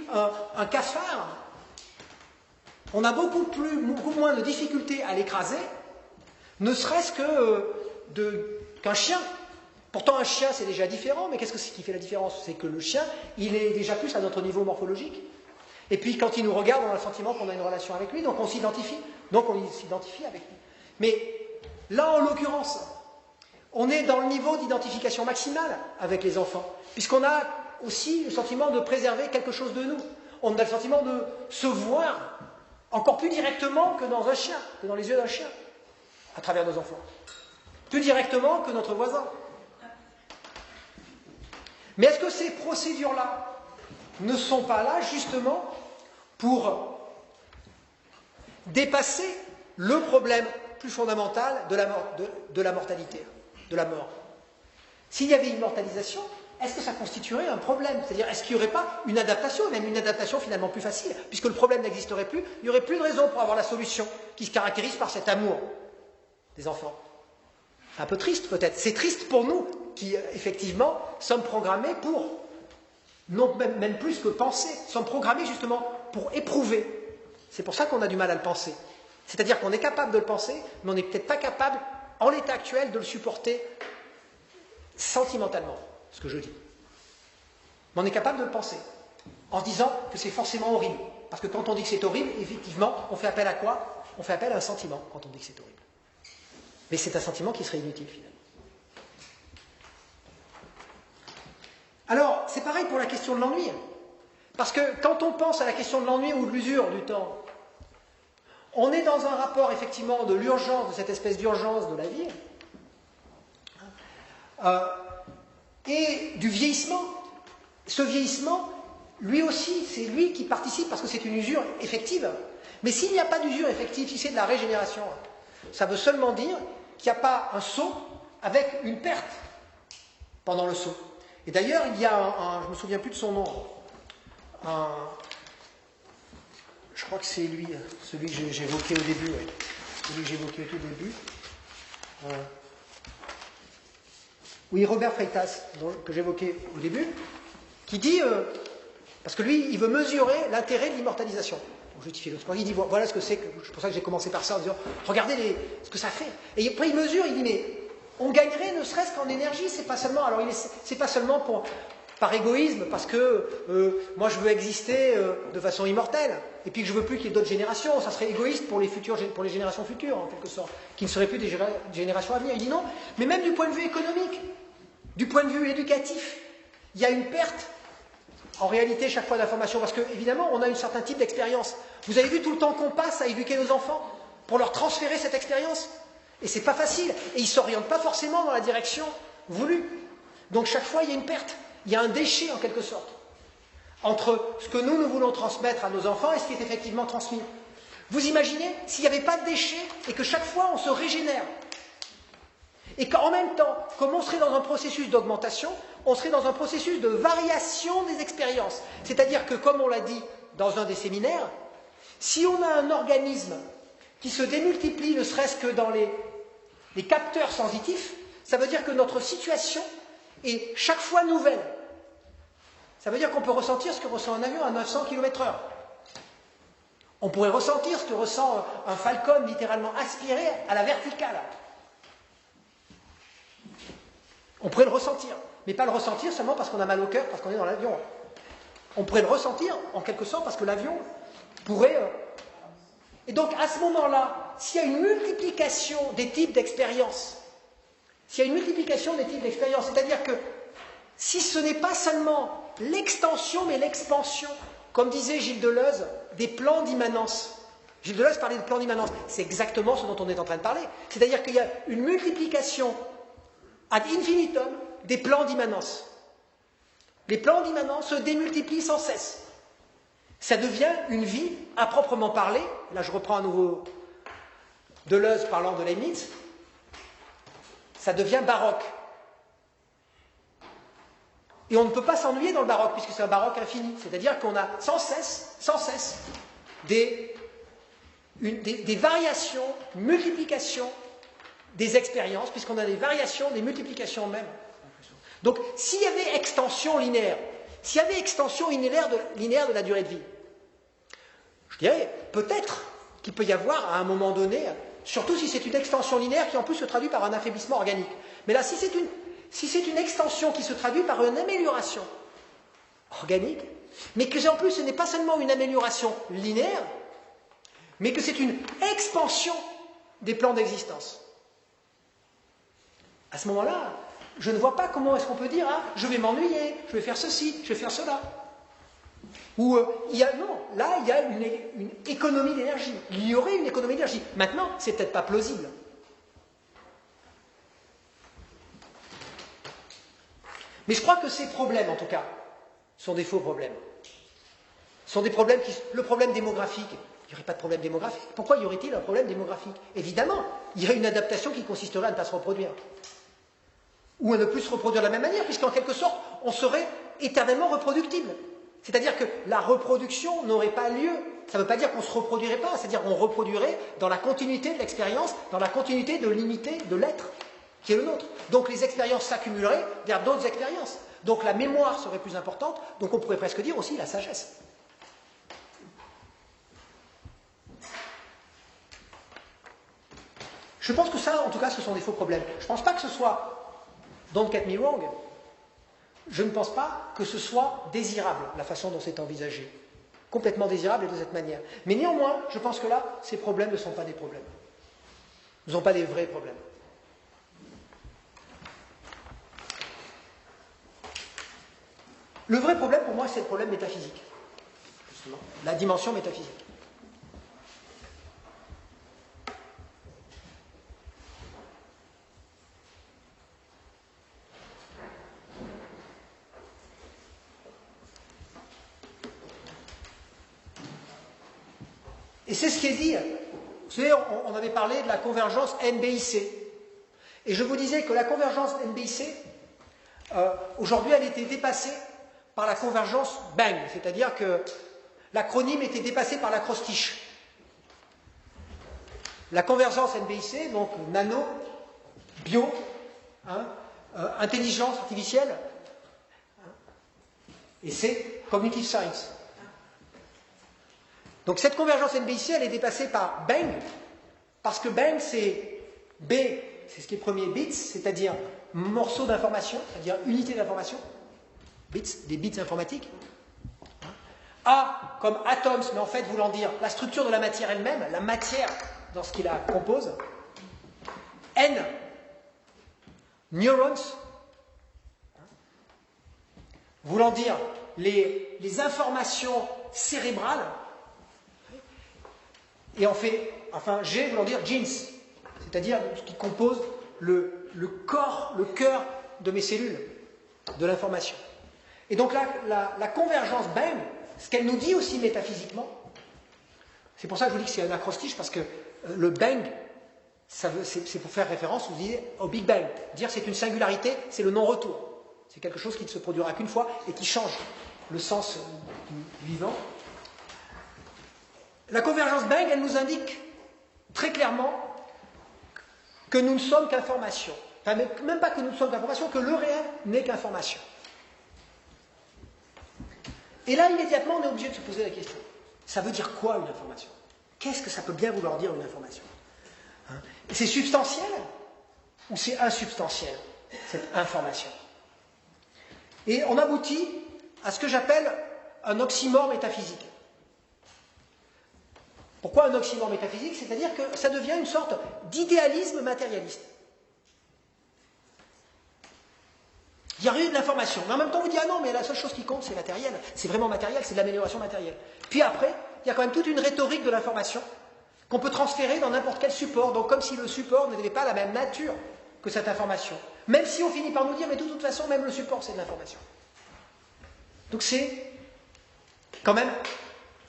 un cafard, on a beaucoup moins de difficultés à l'écraser, ne serait-ce qu'un chien. Pourtant, un chien, c'est déjà différent, mais qu'est-ce qui fait la différence? C'est que le chien, il est déjà plus à notre niveau morphologique. Et puis, quand il nous regarde, on a le sentiment qu'on a une relation avec lui, donc on s'identifie. Donc, on s'identifie avec lui. Mais là, en l'occurrence, on est dans le niveau d'identification maximale avec les enfants, puisqu'on a aussi le sentiment de préserver quelque chose de nous. On a le sentiment de se voir encore plus directement que dans un chien, que dans les yeux d'un chien, à travers nos enfants. Plus directement que notre voisin. Mais est-ce que ces procédures-là ne sont pas là justement pour dépasser le problème plus fondamental de la mortalité, de la mort? S'il y avait immortalisation, est-ce que ça constituerait un problème? C'est-à-dire, est-ce qu'il n'y aurait pas une adaptation, même une adaptation finalement plus facile? Puisque le problème n'existerait plus, il n'y aurait plus de raison pour avoir la solution qui se caractérise par cet amour des enfants. Un peu triste peut-être. C'est triste pour nous qui, effectivement, sommes programmés pour, non même plus que penser, sommes programmés justement pour éprouver. C'est pour ça qu'on a du mal à le penser. C'est-à-dire qu'on est capable de le penser, mais on n'est peut-être pas capable, en l'état actuel, de le supporter sentimentalement, ce que je dis. Mais on est capable de le penser, en se disant que c'est forcément horrible. Parce que quand on dit que c'est horrible, effectivement, on fait appel à quoi? On fait appel à un sentiment quand on dit que c'est horrible. Mais c'est un sentiment qui serait inutile, finalement. Alors, c'est pareil pour la question de l'ennui. Parce que quand on pense à la question de l'ennui ou de l'usure du temps, On est dans un rapport, effectivement, de l'urgence, de cette espèce d'urgence de la vie, et du vieillissement. Ce vieillissement, lui aussi, c'est lui qui participe parce que c'est une usure effective. Mais s'il n'y a pas d'usure effective, si c'est de la régénération, ça veut seulement dire qu'il n'y a pas un saut avec une perte pendant le saut. Et d'ailleurs, il y a je ne me souviens plus de son nom, je crois que c'est lui, celui que j'évoquais au début, oui. Celui que j'évoquais au tout début. Oui, Robert Freitas, que j'évoquais au début, qui dit, parce que lui, il veut mesurer l'intérêt de l'immortalisation. Pour justifier le sport, il dit, voilà ce que c'est, c'est pour ça que j'ai commencé par ça, en disant, regardez ce que ça fait. Et après, il mesure, il dit, mais on gagnerait ne serait-ce qu'en énergie, c'est pas seulement, alors c'est pas seulement par égoïsme, parce que moi je veux exister de façon immortelle, et puis que je veux plus qu'il y ait d'autres générations, ça serait égoïste pour les générations futures, en quelque sorte, qui ne seraient plus des générations à venir. Il dit non, mais même du point de vue économique, du point de vue éducatif, il y a une perte, en réalité, chaque fois d'information, parce qu'évidemment, on a un certain type d'expérience. Vous avez vu tout le temps qu'on passe à éduquer nos enfants, pour leur transférer cette expérience, et c'est pas facile, et ils ne s'orientent pas forcément dans la direction voulue. Donc chaque fois, il y a une perte. Il y a un déchet, en quelque sorte, entre ce que nous voulons transmettre à nos enfants et ce qui est effectivement transmis. Vous imaginez s'il n'y avait pas de déchets et que chaque fois on se régénère. Et qu'en même temps, comme on serait dans un processus d'augmentation, on serait dans un processus de variation des expériences. C'est-à-dire que, comme on l'a dit dans un des séminaires, si on a un organisme qui se démultiplie, ne serait-ce que dans les capteurs sensitifs, ça veut dire que notre situation est chaque fois nouvelle. Ça veut dire qu'on peut ressentir ce que ressent un avion à 900 km/h. On pourrait ressentir ce que ressent un Falcon littéralement aspiré à la verticale. On pourrait le ressentir, mais pas le ressentir seulement parce qu'on a mal au cœur, parce qu'on est dans l'avion. On pourrait le ressentir en quelque sorte parce que l'avion pourrait... Et donc à ce moment-là, s'il y a une multiplication des types d'expériences, c'est-à-dire que si ce n'est pas seulement l'extension mais l'expansion, comme disait Gilles Deleuze, des plans d'immanence. Gilles Deleuze parlait de plans d'immanence, c'est exactement ce dont on est en train de parler. C'est-à-dire qu'il y a une multiplication ad infinitum des plans d'immanence. Les plans d'immanence se démultiplient sans cesse. Ça devient une vie à proprement parler. Là, je reprends à nouveau Deleuze parlant de Leibniz. Ça devient baroque. Et on ne peut pas s'ennuyer dans le baroque, puisque c'est un baroque infini. C'est-à-dire qu'on a sans cesse, des variations, multiplications des expériences, puisqu'on a des variations, des multiplications même. Donc, s'il y avait extension linéaire, s'il y avait extension linéaire de la durée de vie, je dirais peut-être qu'il peut y avoir à un moment donné, surtout si c'est une extension linéaire qui en plus se traduit par un affaiblissement organique. Mais là, si c'est une extension qui se traduit par une amélioration organique, mais que en plus ce n'est pas seulement une amélioration linéaire, mais que c'est une expansion des plans d'existence. À ce moment-là, je ne vois pas comment est-ce qu'on peut dire « je vais m'ennuyer, je vais faire ceci, je vais faire cela ». Ou non, là il y a une économie d'énergie. Il y aurait une économie d'énergie. Maintenant, c'est peut-être pas plausible. Mais je crois que ces problèmes, en tout cas, sont des faux problèmes. Ce sont des problèmes le problème démographique. Il n'y aurait pas de problème démographique. Pourquoi y aurait-il un problème démographique? Évidemment, il y a une adaptation qui consisterait à ne pas se reproduire. Ou à ne plus se reproduire de la même manière, puisqu'en quelque sorte, on serait éternellement reproductible. C'est-à-dire que la reproduction n'aurait pas lieu. Ça ne veut pas dire qu'on ne se reproduirait pas, c'est-à-dire qu'on reproduirait dans la continuité de l'expérience, dans la continuité de l'unité de l'être, qui est le nôtre. Donc les expériences s'accumuleraient vers d'autres expériences. Donc la mémoire serait plus importante, donc on pourrait presque dire aussi la sagesse. Je pense que ça, en tout cas, ce sont des faux problèmes. Je ne pense pas que ce soit, don't get me wrong, je ne pense pas que ce soit désirable, la façon dont c'est envisagé. Complètement désirable et de cette manière. Mais néanmoins, je pense que là, ces problèmes ne sont pas des problèmes. Ne sont pas des vrais problèmes. Le vrai problème, pour moi, c'est le problème métaphysique. Justement, la dimension métaphysique. Et c'est ce qui est dit. Vous savez, on avait parlé de la convergence NBIC. Et je vous disais que la convergence NBIC, aujourd'hui, elle était dépassée par la convergence BANG, c'est-à-dire que l'acronyme était dépassé par l'acrostiche. La convergence NBIC, donc nano, bio, intelligence artificielle, et c'est cognitive science. Donc cette convergence NBIC, elle est dépassée par BANG, parce que BANG, c'est B, c'est ce qui est premier, bits, c'est-à-dire morceau d'information, c'est-à-dire unité d'information, bits, des bits informatiques. A comme atoms, mais en fait voulant dire la structure de la matière elle-même, la matière dans ce qui la compose. N, neurons, voulant dire les informations cérébrales. Et enfin G voulant dire genes, c'est-à-dire ce qui compose le corps, le cœur de mes cellules, de l'information. Et donc la convergence BANG, ce qu'elle nous dit aussi métaphysiquement, c'est pour ça que je vous dis que c'est un acrostiche, parce que le bang, c'est pour faire référence, vous dites, au Big Bang. Dire c'est une singularité, c'est le non-retour. C'est quelque chose qui ne se produira qu'une fois et qui change le sens du vivant. La convergence BANG, elle nous indique très clairement que nous ne sommes qu'information. Enfin, même pas que nous ne sommes qu'information, que le réel n'est qu'information. Et là, immédiatement, on est obligé de se poser la question. Ça veut dire quoi une information? Qu'est-ce que ça peut bien vouloir dire une information? C'est substantiel ou c'est insubstantiel, cette information? Et on aboutit à ce que j'appelle un oxymore métaphysique. Pourquoi un oxymore métaphysique? C'est-à-dire que ça devient une sorte d'idéalisme matérialiste. Il y a rien de l'information. Mais en même temps, on vous dit, ah non, mais la seule chose qui compte, c'est matériel. C'est vraiment matériel, c'est de l'amélioration matérielle. Puis après, il y a quand même toute une rhétorique de l'information qu'on peut transférer dans n'importe quel support. Donc comme si le support n'avait pas la même nature que cette information. Même si on finit par nous dire, mais de toute façon, même le support, c'est de l'information. Donc c'est quand même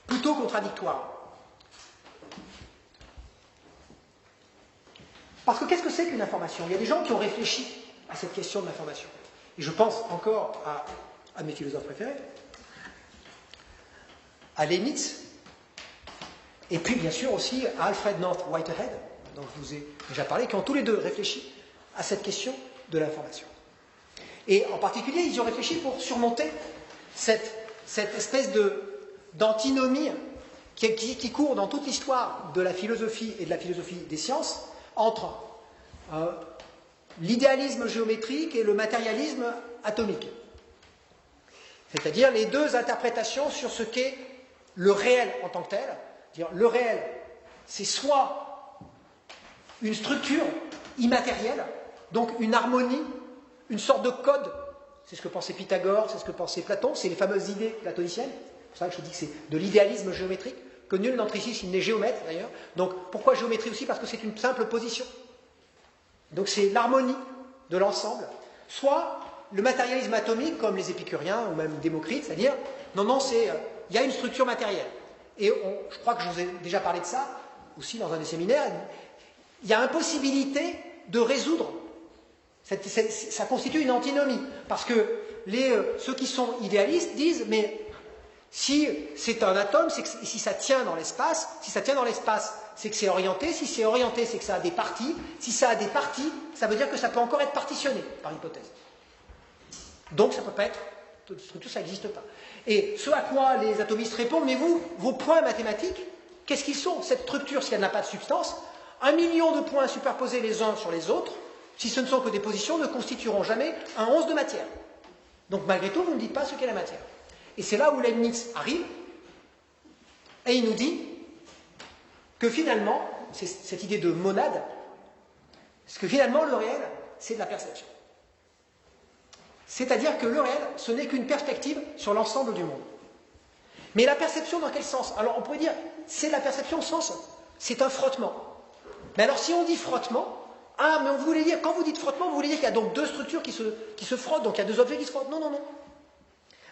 plutôt contradictoire. Parce que qu'est-ce que c'est qu'une information? Il y a des gens qui ont réfléchi à cette question de l'information. Et je pense encore à mes philosophes préférés, à Leibniz, et puis bien sûr aussi à Alfred North Whitehead, dont je vous ai déjà parlé, qui ont tous les deux réfléchi à cette question de l'information. Et en particulier, ils y ont réfléchi pour surmonter cette espèce d'antinomie qui court dans toute l'histoire de la philosophie et de la philosophie des sciences entre l'idéalisme géométrique et le matérialisme atomique. C'est-à-dire les deux interprétations sur ce qu'est le réel en tant que tel. Le réel, c'est soit une structure immatérielle, donc une harmonie, une sorte de code. C'est ce que pensait Pythagore, c'est ce que pensait Platon, c'est les fameuses idées platoniciennes. C'est pour ça que je dis que c'est de l'idéalisme géométrique, que nul d'entre ici s'il n'est géomètre d'ailleurs. Donc pourquoi géométrie aussi? Parce que c'est une simple position. Donc c'est l'harmonie de l'ensemble. Soit le matérialisme atomique, comme les épicuriens ou même Démocrite, c'est-à-dire, non, il y a une structure matérielle. Et je crois que je vous ai déjà parlé de ça, aussi dans un des séminaires, il y a impossibilité de résoudre. Ça constitue une antinomie. Parce que ceux qui sont idéalistes disent, mais si c'est un atome, c'est que si ça tient dans l'espace, c'est que c'est orienté. Si c'est orienté, c'est que ça a des parties. Si ça a des parties, ça veut dire que ça peut encore être partitionné, par hypothèse. Donc ça ne peut pas être, toute structure, ça n'existe pas. Et ce à quoi les atomistes répondent, mais vous, vos points mathématiques, qu'est-ce qu'ils sont? Cette structure, si elle n'a pas de substance, 1 million de points superposés les uns sur les autres, si ce ne sont que des positions, ne constitueront jamais un 11 de matière. Donc malgré tout, vous ne dites pas ce qu'est la matière. Et c'est là où Leibniz arrive, et il nous dit que finalement, c'est cette idée de monade, parce que finalement le réel, c'est de la perception. C'est-à-dire que le réel, ce n'est qu'une perspective sur l'ensemble du monde. Mais la perception dans quel sens? Alors on pourrait dire, c'est la perception au sens, c'est un frottement. Mais alors si on dit frottement, mais on voulait dire, quand vous dites frottement, vous voulez dire qu'il y a donc deux structures qui se frottent, donc il y a deux objets qui se frottent. Non.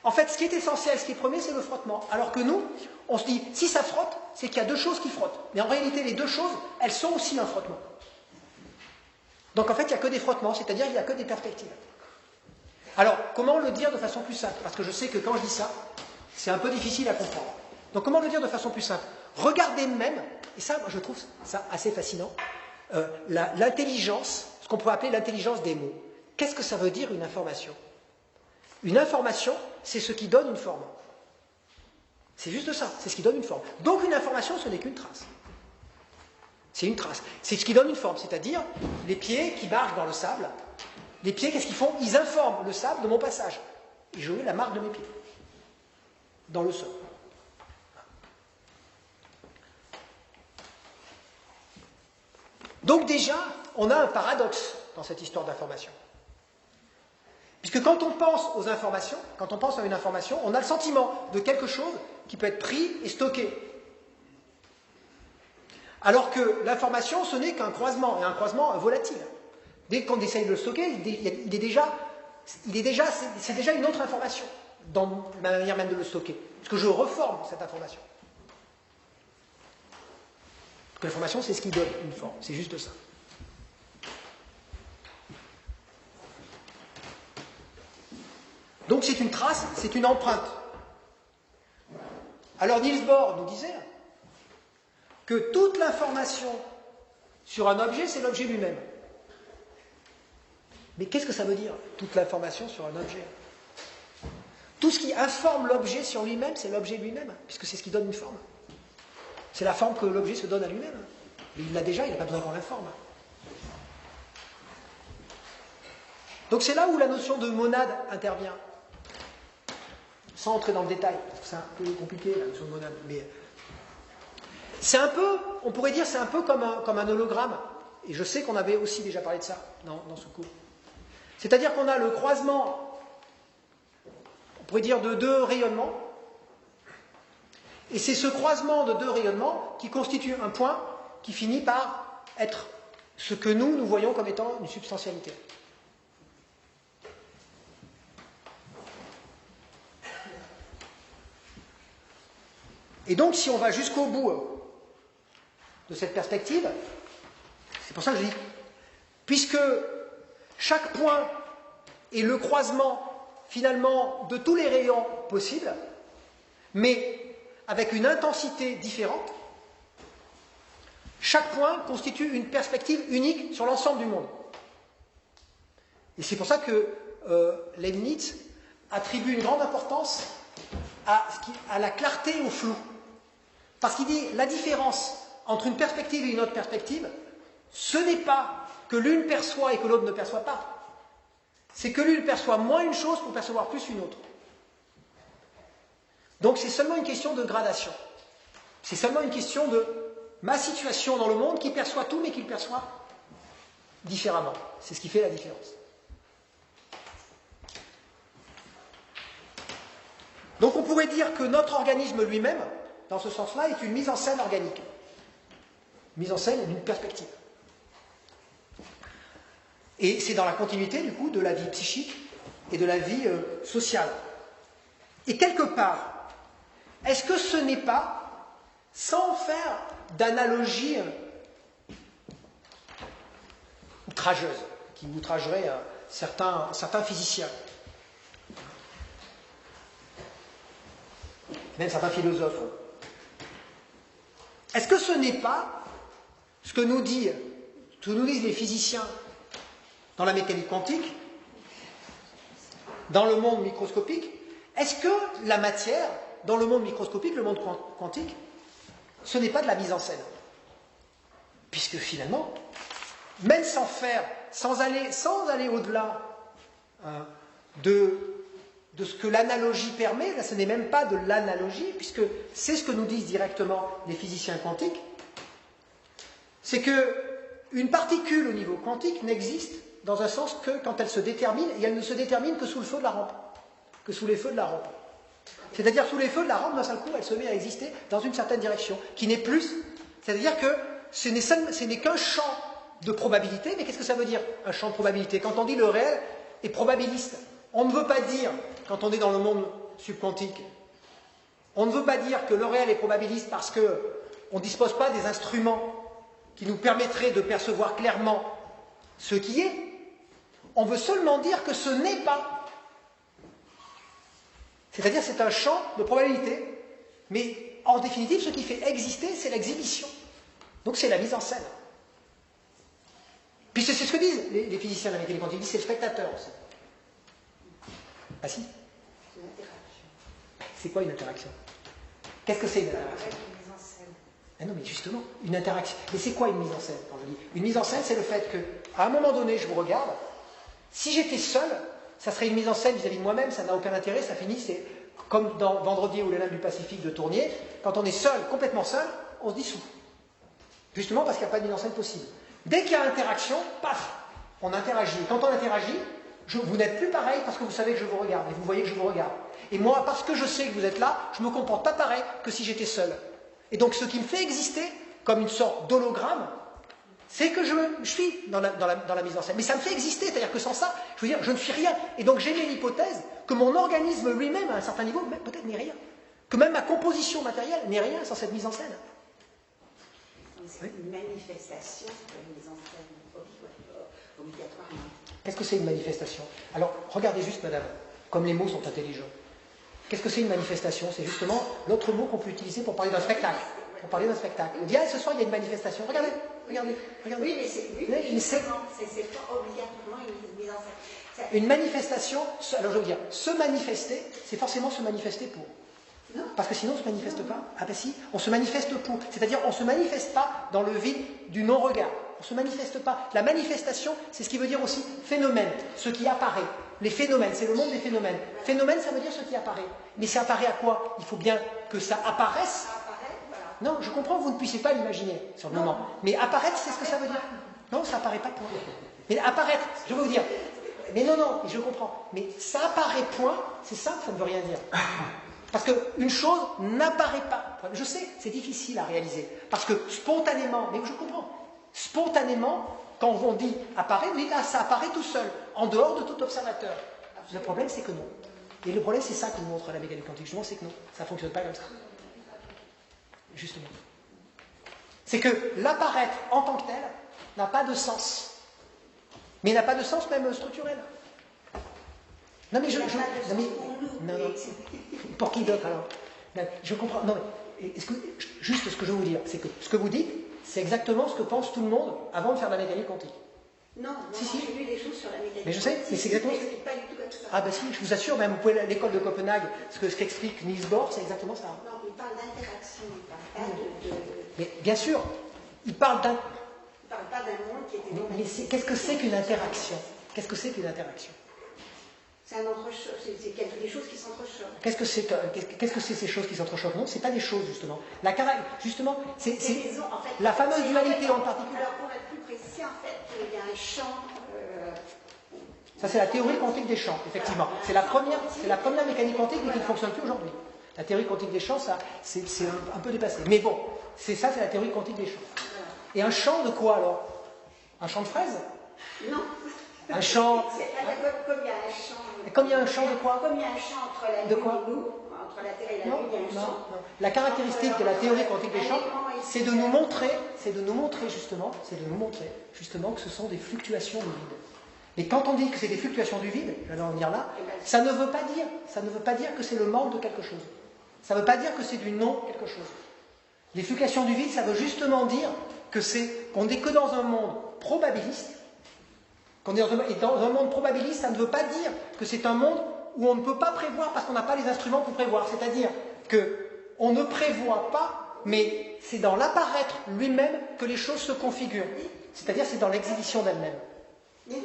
En fait, ce qui est essentiel, ce qui est premier, c'est le frottement. Alors que nous, on se dit, si ça frotte, c'est qu'il y a deux choses qui frottent. Mais en réalité, les deux choses, elles sont aussi un frottement. Donc en fait, il n'y a que des frottements, c'est-à-dire il n'y a que des perspectives. Alors, comment le dire de façon plus simple? Parce que je sais que quand je dis ça, c'est un peu difficile à comprendre. Donc comment le dire de façon plus simple? Regardez même, et ça, moi, je trouve ça assez fascinant, l'intelligence, ce qu'on pourrait appeler l'intelligence des mots. Qu'est-ce que ça veut dire une information? Une information, c'est ce qui donne une forme. C'est juste ça, c'est ce qui donne une forme. Donc une information, ce n'est qu'une trace. C'est une trace. C'est ce qui donne une forme, c'est-à-dire les pieds qui marchent dans le sable. Les pieds, qu'est-ce qu'ils font? Ils informent le sable de mon passage. Et je mets la marque de mes pieds dans le sol. Donc déjà, on a un paradoxe dans cette histoire d'information. Puisque quand on pense aux informations, quand on pense à une information, on a le sentiment de quelque chose qui peut être pris et stocké. Alors que l'information, ce n'est qu'un croisement, et un croisement volatile. Dès qu'on essaye de le stocker, c'est déjà une autre information dans ma manière même de le stocker. Parce que je reforme cette information. Parce que l'information, c'est ce qui donne une forme, c'est juste ça. Donc c'est une trace, c'est une empreinte. Alors Niels Bohr nous disait que toute l'information sur un objet, c'est l'objet lui-même. Mais qu'est-ce que ça veut dire, toute l'information sur un objet? Tout ce qui informe l'objet sur lui-même, c'est l'objet lui-même, puisque c'est ce qui donne une forme. C'est la forme que l'objet se donne à lui-même. Mais il l'a déjà, il n'a pas besoin qu'on l'informe. Donc c'est là où la notion de monade intervient. Sans entrer dans le détail, parce que c'est un peu compliqué la notion de monade, mais c'est un peu, on pourrait dire, c'est un peu comme un hologramme, et je sais qu'on avait aussi déjà parlé de ça dans ce cours. C'est-à-dire qu'on a le croisement, on pourrait dire, de deux rayonnements, et c'est ce croisement de deux rayonnements qui constitue un point qui finit par être ce que nous voyons comme étant une substantialité. Et donc, si on va jusqu'au bout de cette perspective, c'est pour ça que je dis, puisque chaque point est le croisement, finalement, de tous les rayons possibles, mais avec une intensité différente, chaque point constitue une perspective unique sur l'ensemble du monde. Et c'est pour ça que Leibniz attribue une grande importance à la clarté et au flou. Parce qu'il dit la différence entre une perspective et une autre perspective, ce n'est pas que l'une perçoit et que l'autre ne perçoit pas. C'est que l'une perçoit moins une chose pour percevoir plus une autre. Donc c'est seulement une question de gradation. C'est seulement une question de ma situation dans le monde qui perçoit tout mais qui le perçoit différemment. C'est ce qui fait la différence. Donc on pourrait dire que notre organisme lui-même, dans ce sens-là, est une mise en scène organique. Mise en scène d'une perspective. Et c'est dans la continuité, du coup, de la vie psychique et de la vie sociale. Et quelque part, est-ce que ce n'est pas, sans faire d'analogie outrageuse, qui outragerait certains physiciens, même certains philosophes, est-ce que ce n'est pas ce que nous disent les physiciens dans la mécanique quantique, dans le monde microscopique? Est-ce que la matière, dans le monde microscopique, le monde quantique, ce n'est pas de la mise en scène? Puisque finalement, même sans aller au-delà de ce que l'analogie permet, là ce n'est même pas de l'analogie, puisque c'est ce que nous disent directement les physiciens quantiques, c'est qu'une particule au niveau quantique n'existe dans un sens que quand elle se détermine, et elle ne se détermine que sous le feu de la rampe, que sous les feux de la rampe. C'est-à-dire sous les feux de la rampe, d'un seul coup, elle se met à exister dans une certaine direction, qui n'est plus, c'est-à-dire que ce n'est qu'un champ de probabilité, mais qu'est-ce que ça veut dire, un champ de probabilité? Quand on dit le réel est probabiliste, on ne veut pas dire, quand on est dans le monde subquantique. On ne veut pas dire que le réel est probabiliste parce qu'on ne dispose pas des instruments qui nous permettraient de percevoir clairement ce qui est. On veut seulement dire que ce n'est pas. C'est-à-dire c'est un champ de probabilité, mais en définitive, ce qui fait exister, c'est l'exhibition. Donc c'est la mise en scène. Puis c'est ce que disent les physiciens de la mécanique quantique, ils disent c'est le spectateur aussi. Ah si? C'est quoi une interaction? Qu'est-ce que c'est une interaction? Une mise en scène. Ah non, mais justement, une interaction. Mais c'est quoi une mise en scène quand je dis une mise en scène, c'est le fait qu'à un moment donné, je vous regarde, si j'étais seul, ça serait une mise en scène vis-à-vis de moi-même, ça n'a aucun intérêt, ça finit, c'est comme dans Vendredi ou les Lames du Pacifique de Tournier, quand on est seul, complètement seul, on se dissout. Justement parce qu'il n'y a pas de mise en scène possible. Dès qu'il y a interaction, paf, on interagit. Et quand on interagit, vous n'êtes plus pareil parce que vous savez que je vous regarde et vous voyez que je vous regarde. Et moi, parce que je sais que vous êtes là, je ne me comporte pas pareil que si j'étais seul. Et donc ce qui me fait exister comme une sorte d'hologramme, c'est que je suis dans la mise en scène. Mais ça me fait exister, c'est-à-dire que sans ça, je veux dire, je ne suis rien. Et donc j'émets l'hypothèse que mon organisme lui-même, à un certain niveau, peut-être n'est rien. Que même ma composition matérielle n'est rien sans cette mise en scène. C'est une manifestation, c'est pas une mise en scène obligatoirement. Qu'est-ce que c'est une manifestation? Alors, regardez juste, madame, comme les mots sont intelligents. Qu'est-ce que c'est une manifestation? C'est justement l'autre mot qu'on peut utiliser pour parler d'un spectacle. Pour parler d'un spectacle. On dit, ah, ce soir, il y a une manifestation. Regardez, regardez, regardez. Oui, mais c'est pas obligatoirement une mise en scène. Une manifestation, alors je veux dire, se manifester, c'est forcément se manifester pour. Non. Parce que sinon on ne se manifeste pas. Ah ben si, on se manifeste pour. C'est-à-dire on ne se manifeste pas dans le vide du non-regard. On ne se manifeste pas. La manifestation, c'est ce qui veut dire aussi phénomène, ce qui apparaît. Les phénomènes, c'est le monde des phénomènes. Phénomène, ça veut dire ce qui apparaît. Mais ça apparaît à quoi? Il faut bien que ça apparaisse. Non, je comprends que vous ne puissiez pas l'imaginer sur le moment. Mais apparaître, c'est ce que ça veut dire. Non, ça apparaît pas point. Mais apparaître, je veux vous dire. Mais non, je comprends. Mais ça apparaît point, c'est ça que ça ne veut rien dire. Parce qu'une chose n'apparaît pas. Je sais, c'est difficile à réaliser. Parce que spontanément, mais je comprends, spontanément, quand on dit apparaît, on dit ah, ça apparaît tout seul, en dehors de tout observateur. Le problème, c'est que non. Et le problème, c'est ça que nous montre la mécanique quantique. Justement, c'est que non, ça ne fonctionne pas comme ça. Justement. C'est que l'apparaître en tant que tel n'a pas de sens. Mais n'a pas de sens même structurel. Non mais non. Pour qui d'autre alors? Je comprends. Non mais juste ce que je veux vous dire, c'est que ce que vous dites, c'est exactement ce que pense tout le monde avant de faire de la mécanique quantique. Non, j'ai lu des choses sur la mécanique. Mais je sais, mais c'est exactement. Pas du tout comme ça. Ah ben si, je vous assure, même vous pouvez à l'école de Copenhague, ce qu'explique Niels Bohr, c'est exactement ça. Non, il parle d'interaction, il parle pas de. Mais bien sûr, il parle d'un. Il parle pas d'un monde qui était. Mais qu'est-ce que c'est qu'une interaction? Qu'est-ce que c'est qu'une interaction? C'est un entrechoc, c'est des choses qui s'entrechoquent. Qu'est-ce que c'est ces choses qui s'entrechoquent? Non, ce n'est pas des choses, justement. Justement, c'est en fait, la fameuse dualité en particulier. Alors, pour être plus précis, en fait, il y a un champ. Ça, c'est la théorie quantique des champs, effectivement. C'est la première mécanique quantique, mais qui ne fonctionne plus aujourd'hui. La théorie quantique des champs, ça, c'est un peu dépassé. Mais bon, c'est la théorie quantique des champs. Et un champ de quoi, alors? Un champ de fraises? Non. Un champ. Comme il y a un champ. Comme il y a un champ de quoi? Comme il y a un champ entre la Lune et nous, entre la Terre et la Lune, il y a un champ. Non. La caractéristique de la théorie quantique des champs, c'est de nous montrer justement que ce sont des fluctuations du vide. Et quand on dit que c'est des fluctuations du vide, je vais en venir là, ça ne veut pas dire que c'est le manque de quelque chose. Ça ne veut pas dire que c'est du non quelque chose. Les fluctuations du vide, ça veut justement dire qu'on n'est que dans un monde probabiliste. Et dans un monde probabiliste, ça ne veut pas dire que c'est un monde où on ne peut pas prévoir parce qu'on n'a pas les instruments pour prévoir. C'est-à-dire qu'on ne prévoit pas, mais c'est dans l'apparaître lui-même que les choses se configurent. C'est-à-dire c'est dans l'exhibition d'elle-même. Mais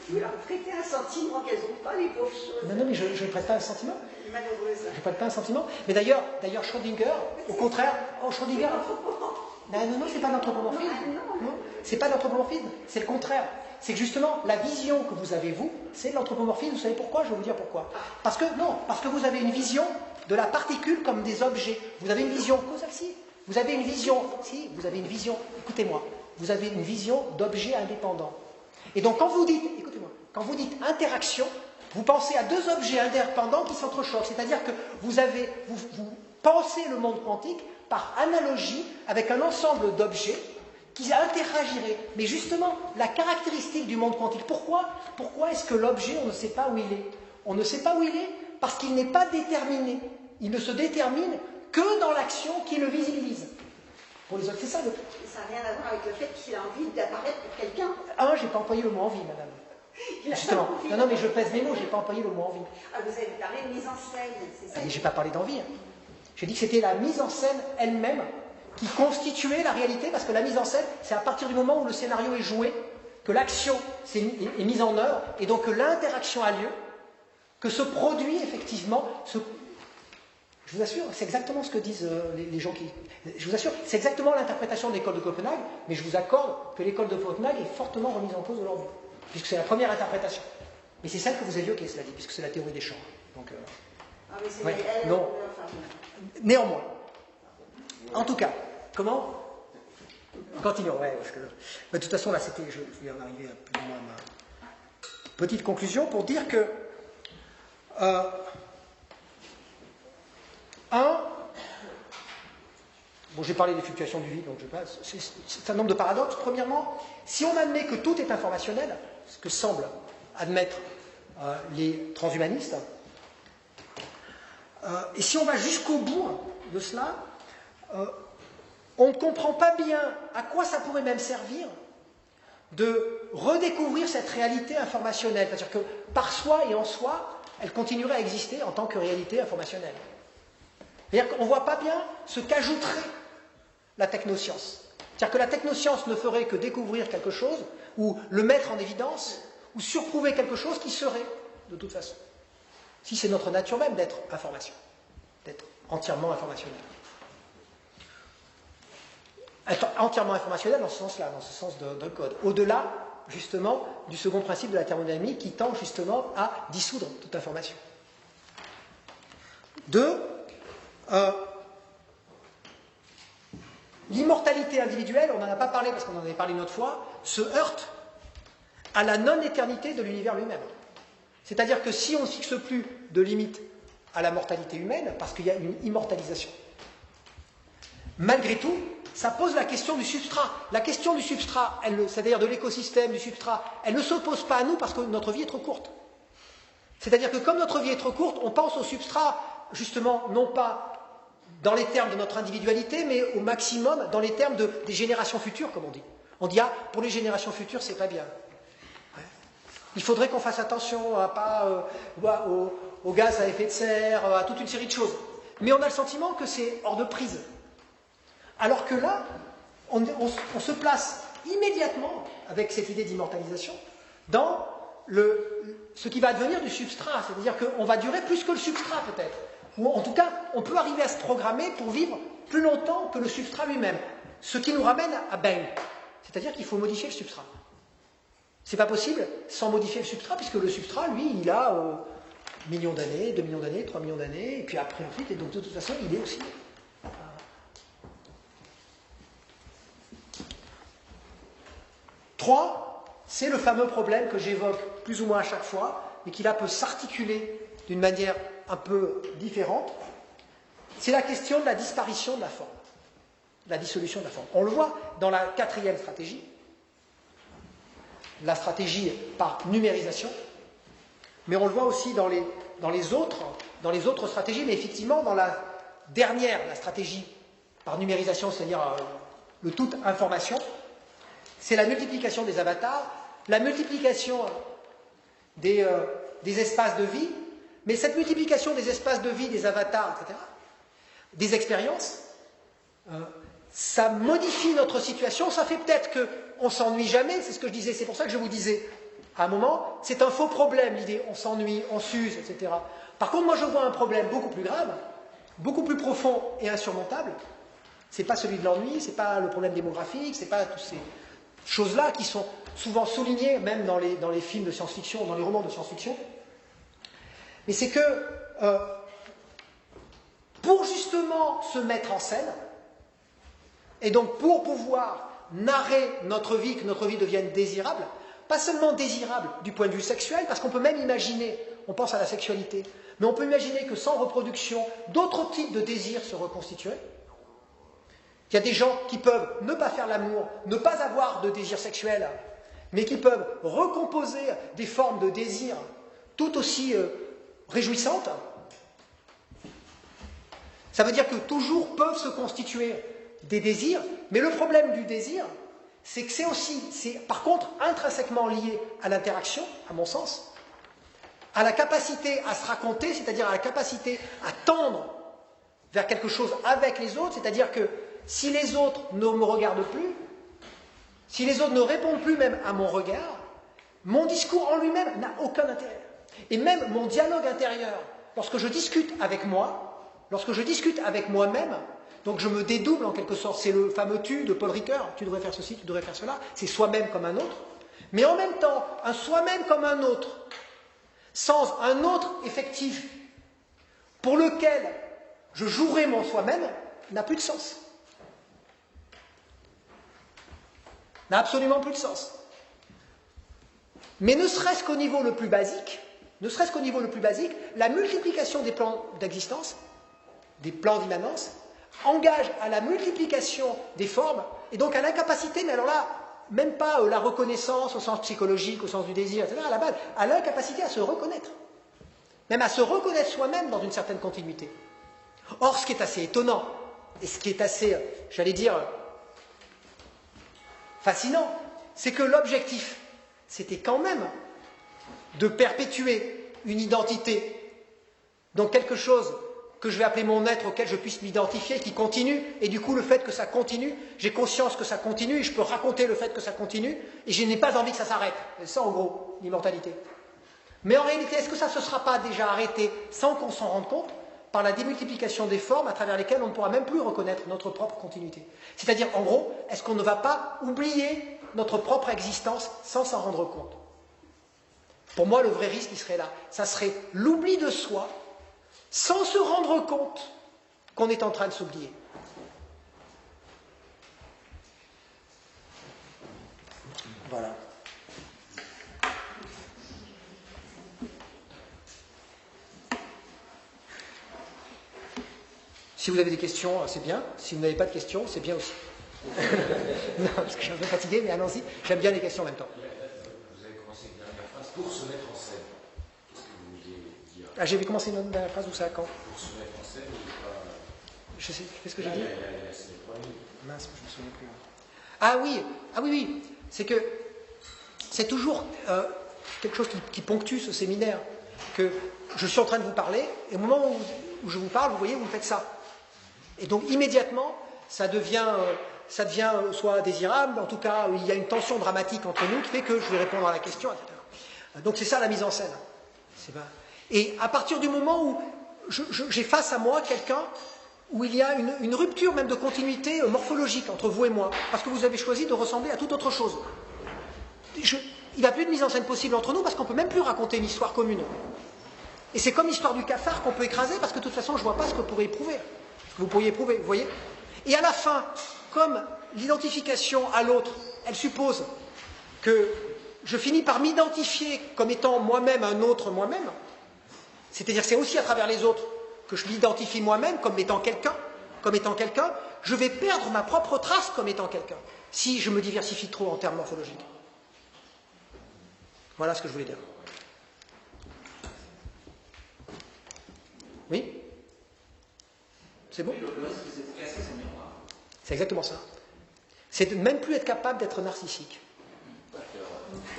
vous leur prêtez un sentiment qu'elles n'ont pas, les pauvres choses. Non, mais je ne prête pas un sentiment. Malheureuse. Je ne prête pas un sentiment. Mais d'ailleurs, Schrödinger, au contraire, Schrödinger. Non, c'est pas l'anthropomorphisme. Non, c'est pas l'anthropomorphisme, c'est le contraire. C'est que justement, la vision que vous avez, vous, c'est l'anthropomorphisme. Vous savez pourquoi? Je vais vous dire pourquoi. Parce que vous avez une vision de la particule comme des objets. Vous avez une vision causale, si. Vous avez une vision, écoutez-moi, vous avez une vision d'objets indépendants. Et donc quand vous dites interaction, vous pensez à deux objets indépendants qui s'entrechoquent. C'est-à-dire que vous pensez le monde quantique par analogie avec un ensemble d'objets qui interagiraient. Mais justement, la caractéristique du monde quantique, pourquoi est-ce que l'objet, on ne sait pas où il est? On ne sait pas où il est parce qu'il n'est pas déterminé. Il ne se détermine que dans l'action qui le visibilise. Pour les autres, c'est ça le... Ça n'a rien à voir avec le fait qu'il a envie d'apparaître pour quelqu'un. Ah, j'ai pas employé le mot envie, madame. Justement. Non, mais je pèse mes mots, j'ai pas employé le mot envie. Ah, vous avez parlé de mise en scène, c'est ça? Mais j'ai pas parlé d'envie. J'ai dit que c'était la mise en scène elle-même qui constituait la réalité, parce que la mise en scène, c'est à partir du moment où le scénario est joué, que l'action est mise en œuvre, et donc que l'interaction a lieu, que se produit effectivement Je vous assure, c'est exactement ce que disent les gens qui... Je vous assure, c'est exactement l'interprétation de l'école de Copenhague, mais je vous accorde que l'école de Copenhague est fortement remise en cause aujourd'hui, puisque c'est la première interprétation. Mais c'est celle que vous évoquez, cela dit, puisque c'est la théorie des champs. Donc, ah, mais c'est ouais, non. Néanmoins. En tout cas, comment? Continuons, ouais, parce que... Mais de toute façon, là, c'était... Je vais en arriver à plus ou moins à ma petite conclusion pour dire que... Bon, j'ai parlé des fluctuations du vide, donc je passe. C'est un nombre de paradoxes. Premièrement, si on admet que tout est informationnel, ce que semblent admettre les transhumanistes, et si on va jusqu'au bout de cela, on ne comprend pas bien à quoi ça pourrait même servir de redécouvrir cette réalité informationnelle. C'est-à-dire que par soi et en soi, elle continuerait à exister en tant que réalité informationnelle. C'est-à-dire qu'on ne voit pas bien ce qu'ajouterait la technoscience. C'est-à-dire que la technoscience ne ferait que découvrir quelque chose, ou le mettre en évidence, ou surprouver quelque chose qui serait, de toute façon. Si c'est notre nature même d'être information, d'être entièrement informationnel. Être entièrement informationnel dans ce sens-là, dans ce sens d'un code. Au-delà, justement, du second principe de la thermodynamique qui tend justement à dissoudre toute information. 2. L'immortalité individuelle, on n'en a pas parlé parce qu'on en avait parlé une autre fois, se heurte à la non-éternité de l'univers lui-même. C'est-à-dire que si on ne fixe plus de limite à la mortalité humaine, parce qu'il y a une immortalisation, malgré tout, ça pose la question du substrat. La question du substrat, c'est-à-dire de l'écosystème, du substrat, elle ne s'oppose pas à nous parce que notre vie est trop courte. C'est-à-dire que comme notre vie est trop courte, on pense au substrat, justement, non pas dans les termes de notre individualité, mais au maximum dans les termes des générations futures, comme on dit. On dit, ah, pour les générations futures, c'est pas bien. Ouais. Il faudrait qu'on fasse attention aux gaz à effet de serre, à toute une série de choses. Mais on a le sentiment que c'est hors de prise. Alors que là, on se place immédiatement, avec cette idée d'immortalisation, dans ce qui va devenir du substrat. C'est-à-dire qu'on va durer plus que le substrat, peut-être. Ou en tout cas, on peut arriver à se programmer pour vivre plus longtemps que le substrat lui-même. Ce qui nous ramène à Bang. C'est-à-dire qu'il faut modifier le substrat. C'est pas possible sans modifier le substrat, puisque le substrat, lui, il a millions d'années, 2 millions d'années, 3 millions d'années, et puis après, ensuite, et donc de toute façon, il est aussi. 3, c'est le fameux problème que j'évoque plus ou moins à chaque fois, mais qui là peut s'articuler d'une manière un peu différente. C'est la question de la disparition de la forme, de la dissolution de la forme. On le voit dans la 4e stratégie, la stratégie par numérisation, mais on le voit aussi dans les autres stratégies, mais effectivement dans la dernière, la stratégie par numérisation, c'est-à-dire le toute information, c'est la multiplication des avatars, la multiplication des espaces de vie, mais cette multiplication des espaces de vie, des avatars, etc., des expériences, ça modifie notre situation, ça fait peut-être qu'on ne s'ennuie jamais, c'est ce que je disais, c'est pour ça que je vous disais, à un moment, c'est un faux problème, l'idée, on s'ennuie, on s'use, etc. Par contre, moi je vois un problème beaucoup plus grave, beaucoup plus profond et insurmontable, c'est pas celui de l'ennui, c'est pas le problème démographique, c'est pas toutes ces choses-là qui sont souvent soulignées même dans les films de science-fiction, dans les romans de science-fiction. Mais c'est que pour justement se mettre en scène, et donc pour pouvoir narrer notre vie, que notre vie devienne désirable, pas seulement désirable du point de vue sexuel, parce qu'on peut même imaginer, on pense à la sexualité. Mais on peut imaginer que sans reproduction, d'autres types de désirs se reconstitueraient. Il y a des gens qui peuvent ne pas faire l'amour, ne pas avoir de désir sexuel, mais qui peuvent recomposer des formes de désir tout aussi réjouissantes. Ça veut dire que toujours peuvent se constituer des désirs, mais le problème du désir, c'est que c'est par contre intrinsèquement lié à l'interaction, à mon sens, à la capacité à se raconter, c'est-à-dire à la capacité à tendre vers quelque chose avec les autres, c'est-à-dire que si les autres ne me regardent plus, si les autres ne répondent plus même à mon regard, mon discours en lui-même n'a aucun intérêt. Et même mon dialogue intérieur, lorsque je discute avec moi, lorsque je discute avec moi-même, donc je me dédouble en quelque sorte, c'est le fameux tu de Paul Ricoeur, tu devrais faire ceci, tu devrais faire cela, c'est soi-même comme un autre, mais en même temps, un soi-même comme un autre, sans un autre effectif pour lequel je jouerai mon soi-même, n'a plus de sens. N'a absolument plus de sens. Mais ne serait-ce qu'au niveau le plus basique, la multiplication des plans d'existence, des plans d'immanence, engage à la multiplication des formes, et donc à l'incapacité, mais alors là, même pas la reconnaissance au sens psychologique, au sens du désir, etc., à la base, à l'incapacité à se reconnaître. Même à se reconnaître soi-même dans une certaine continuité. Or, ce qui est assez étonnant, et ce qui est assez, j'allais dire, fascinant, c'est que l'objectif, c'était quand même de perpétuer une identité, donc quelque chose que je vais appeler mon être, auquel je puisse m'identifier, qui continue, et du coup le fait que ça continue, j'ai conscience que ça continue, et je peux raconter le fait que ça continue, et je n'ai pas envie que ça s'arrête. C'est ça en gros, l'immortalité. Mais en réalité, est-ce que ça ne se sera pas déjà arrêté sans qu'on s'en rende compte, par la démultiplication des formes à travers lesquelles on ne pourra même plus reconnaître notre propre continuité? C'est-à-dire, en gros, est-ce qu'on ne va pas oublier notre propre existence sans s'en rendre compte? Pour moi, le vrai risque, il serait là. Ça serait l'oubli de soi sans se rendre compte qu'on est en train de s'oublier. Voilà. Si vous avez des questions, c'est bien. Si vous n'avez pas de questions, c'est bien aussi. Non, parce que je suis un peu fatigué, mais allons-y. J'aime bien les questions en même temps. Vous avez commencé une dernière phrase pour se mettre en scène. Qu'est-ce que vous vouliez dire? Ah, j'ai commencé une dernière phrase, ou ça quand? Pour se mettre en scène, il n'est pas. Je sais, qu'est-ce que j'ai dit? C'est 3 minutes. Mince, je me souviens plus. Ah oui. C'est que c'est toujours quelque chose qui ponctue ce séminaire. Que je suis en train de vous parler, et au moment où je vous parle, vous voyez, vous me faites ça. Et donc immédiatement, ça devient soit désirable, en tout cas, il y a une tension dramatique entre nous qui fait que je vais répondre à la question, etc. Donc c'est ça la mise en scène. Et à partir du moment où j'ai face à moi quelqu'un où il y a une rupture même de continuité morphologique entre vous et moi, parce que vous avez choisi de ressembler à toute autre chose. Il n'y a plus de mise en scène possible entre nous parce qu'on ne peut même plus raconter une histoire commune. Et c'est comme l'histoire du cafard qu'on peut écraser parce que de toute façon, je ne vois pas ce que vous pourriez éprouver. Ce que vous pourriez éprouver, vous voyez? Et à la fin, comme l'identification à l'autre, elle suppose que je finis par m'identifier comme étant moi-même un autre moi-même, c'est-à-dire c'est aussi à travers les autres que je m'identifie moi-même comme étant quelqu'un, je vais perdre ma propre trace comme étant quelqu'un, si je me diversifie trop en termes morphologiques. Voilà ce que je voulais dire. Oui? C'est bon? C'est exactement ça. C'est de même plus être capable d'être narcissique. Mais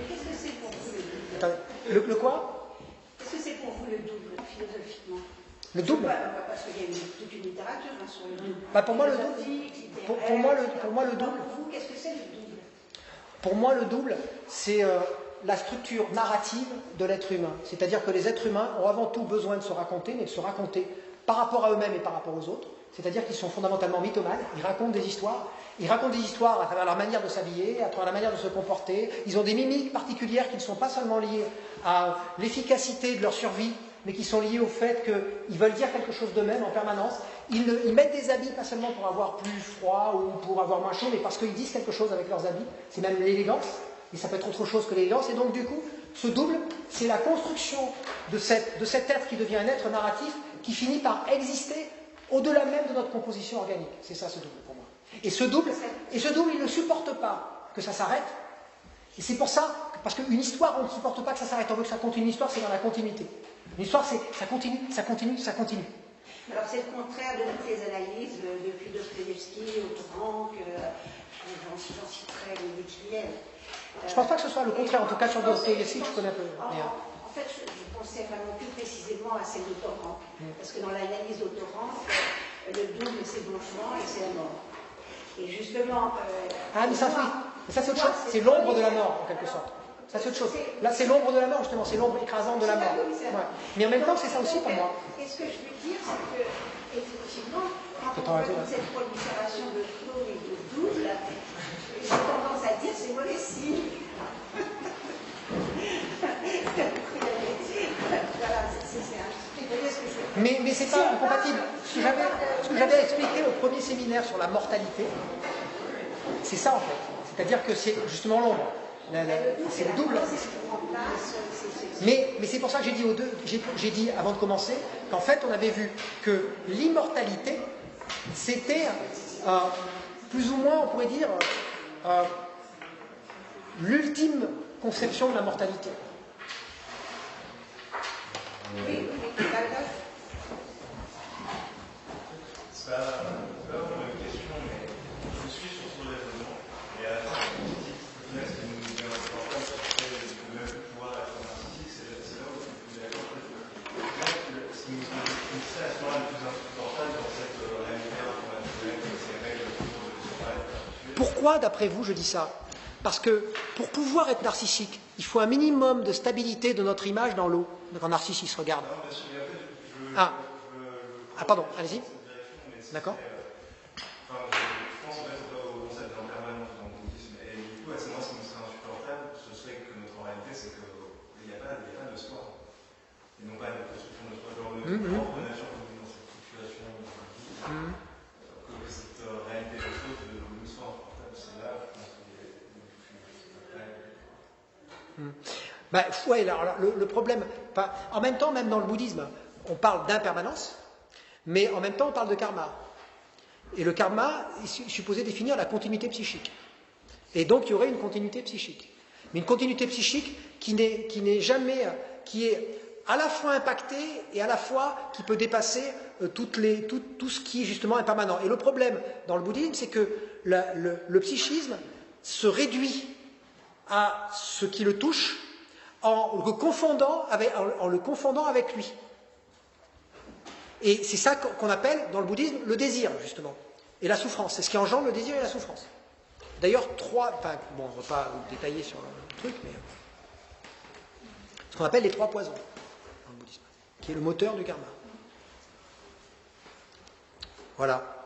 qu'est-ce que c'est pour vous le double? Attendez, le quoi? Qu'est-ce que c'est pour vous le double, philosophiquement? Le double? Parce qu'il y a toute une littérature sur le double. Bah pour moi, le double. Pour moi, le double. Pour vous, qu'est-ce que c'est le double? Pour moi, le double, c'est la structure narrative de l'être humain. C'est-à-dire que les êtres humains ont avant tout besoin de se raconter, mais de se raconter par rapport à eux-mêmes et par rapport aux autres. C'est-à-dire qu'ils sont fondamentalement mythomanes, ils racontent des histoires à travers leur manière de s'habiller, à travers la manière de se comporter. Ils ont des mimiques particulières qui ne sont pas seulement liées à l'efficacité de leur survie, mais qui sont liées au fait qu'ils veulent dire quelque chose d'eux-mêmes en permanence. Ils mettent des habits pas seulement pour avoir plus froid ou pour avoir moins chaud, mais parce qu'ils disent quelque chose avec leurs habits. C'est même l'élégance. et ça peut être autre chose que l'élégance, et donc du coup, ce double, c'est la construction de cet être qui devient un être narratif qui finit par exister au-delà même de notre composition organique. C'est ça ce double pour moi. Et ce double, il ne supporte pas que ça s'arrête, et c'est pour ça, parce qu'une histoire, on ne supporte pas que ça s'arrête, on veut que ça continue. Une histoire, c'est dans la continuité. Une histoire, c'est ça continue, ça continue, ça continue. Alors c'est le contraire de toutes les analyses depuis Dostoïevski, Autorank, j'en citerai les criels. Je ne pense pas que ce soit le contraire, en tout cas sur Dostoïevski, je connais un peu. En fait, je pensais vraiment plus précisément à celle d'Autorank, parce que dans l'analyse d'Autorank, le double c'est le logement et c'est la mort. Et justement... ah, mais ça, oui. Mais ça c'est autre chose, c'est l'ombre de la mort, en quelque sorte. Ça c'est autre chose. Là c'est l'ombre de la mort, justement, c'est l'ombre écrasante de la mort. Ouais. Mais en même temps, c'est ça aussi pour moi. Et ce que je veux dire, c'est que, effectivement, quand on voit cette prolifération de clones et de doubles, j'ai tendance à dire c'est mauvais signe. Voilà, mais c'est pas incompatible. Ce que j'avais expliqué au premier séminaire sur la mortalité, c'est ça en fait. C'est-à-dire que c'est justement l'ombre. C'est le double. Mais c'est pour ça que j'ai dit avant de commencer qu'en fait on avait vu que l'immortalité c'était plus ou moins, on pourrait dire, l'ultime conception de la mortalité. C'est pas vraiment une question, mais je suis sur ce raisonnement. Et à la fin, je me dis que ce qui nous devient important, c'est de même pouvoir être narcissique, c'est là où je suis d'accord. Ce qui nous serait à ce moment-là le plus insupportable dans cette réalité informationnelle, ces règles autour de ce travail. Pourquoi, d'après vous, je dis ça? Parce que pour pouvoir être narcissique, il faut un minimum de stabilité de notre image dans l'eau. Donc un narcissiste, regarde. Non, parce que, pardon, allez-y. D'accord. Enfin, je pense en fait au concept d'impermanence dans le bouddhisme. Et du coup, à ce moment, ce qui nous serait insupportable, ce serait que notre réalité, c'est qu'il n'y a pas de soi. Et non pas de construction de soi. Genre, notre propre nature comme dans cette situation que cette réalité des choses nous soit insupportable. C'est là, je pense qu'il y a ouais, alors, le problème, en même temps, même dans le bouddhisme, on parle d'impermanence, mais en même temps, on parle de karma. Et le karma est supposé définir la continuité psychique. Et donc, il y aurait une continuité psychique. Mais une continuité psychique qui est à la fois impactée et à la fois qui peut dépasser tout ce qui est justement impermanent. Et le problème dans le bouddhisme, c'est que le psychisme se réduit à ce qui le touche en le confondant avec lui. Et c'est ça qu'on appelle dans le bouddhisme le désir, justement. Et la souffrance. C'est ce qui engendre le désir et la souffrance. D'ailleurs, on ne va pas détailler sur le truc, mais ce qu'on appelle les 3 poisons dans le bouddhisme, qui est le moteur du karma. Voilà.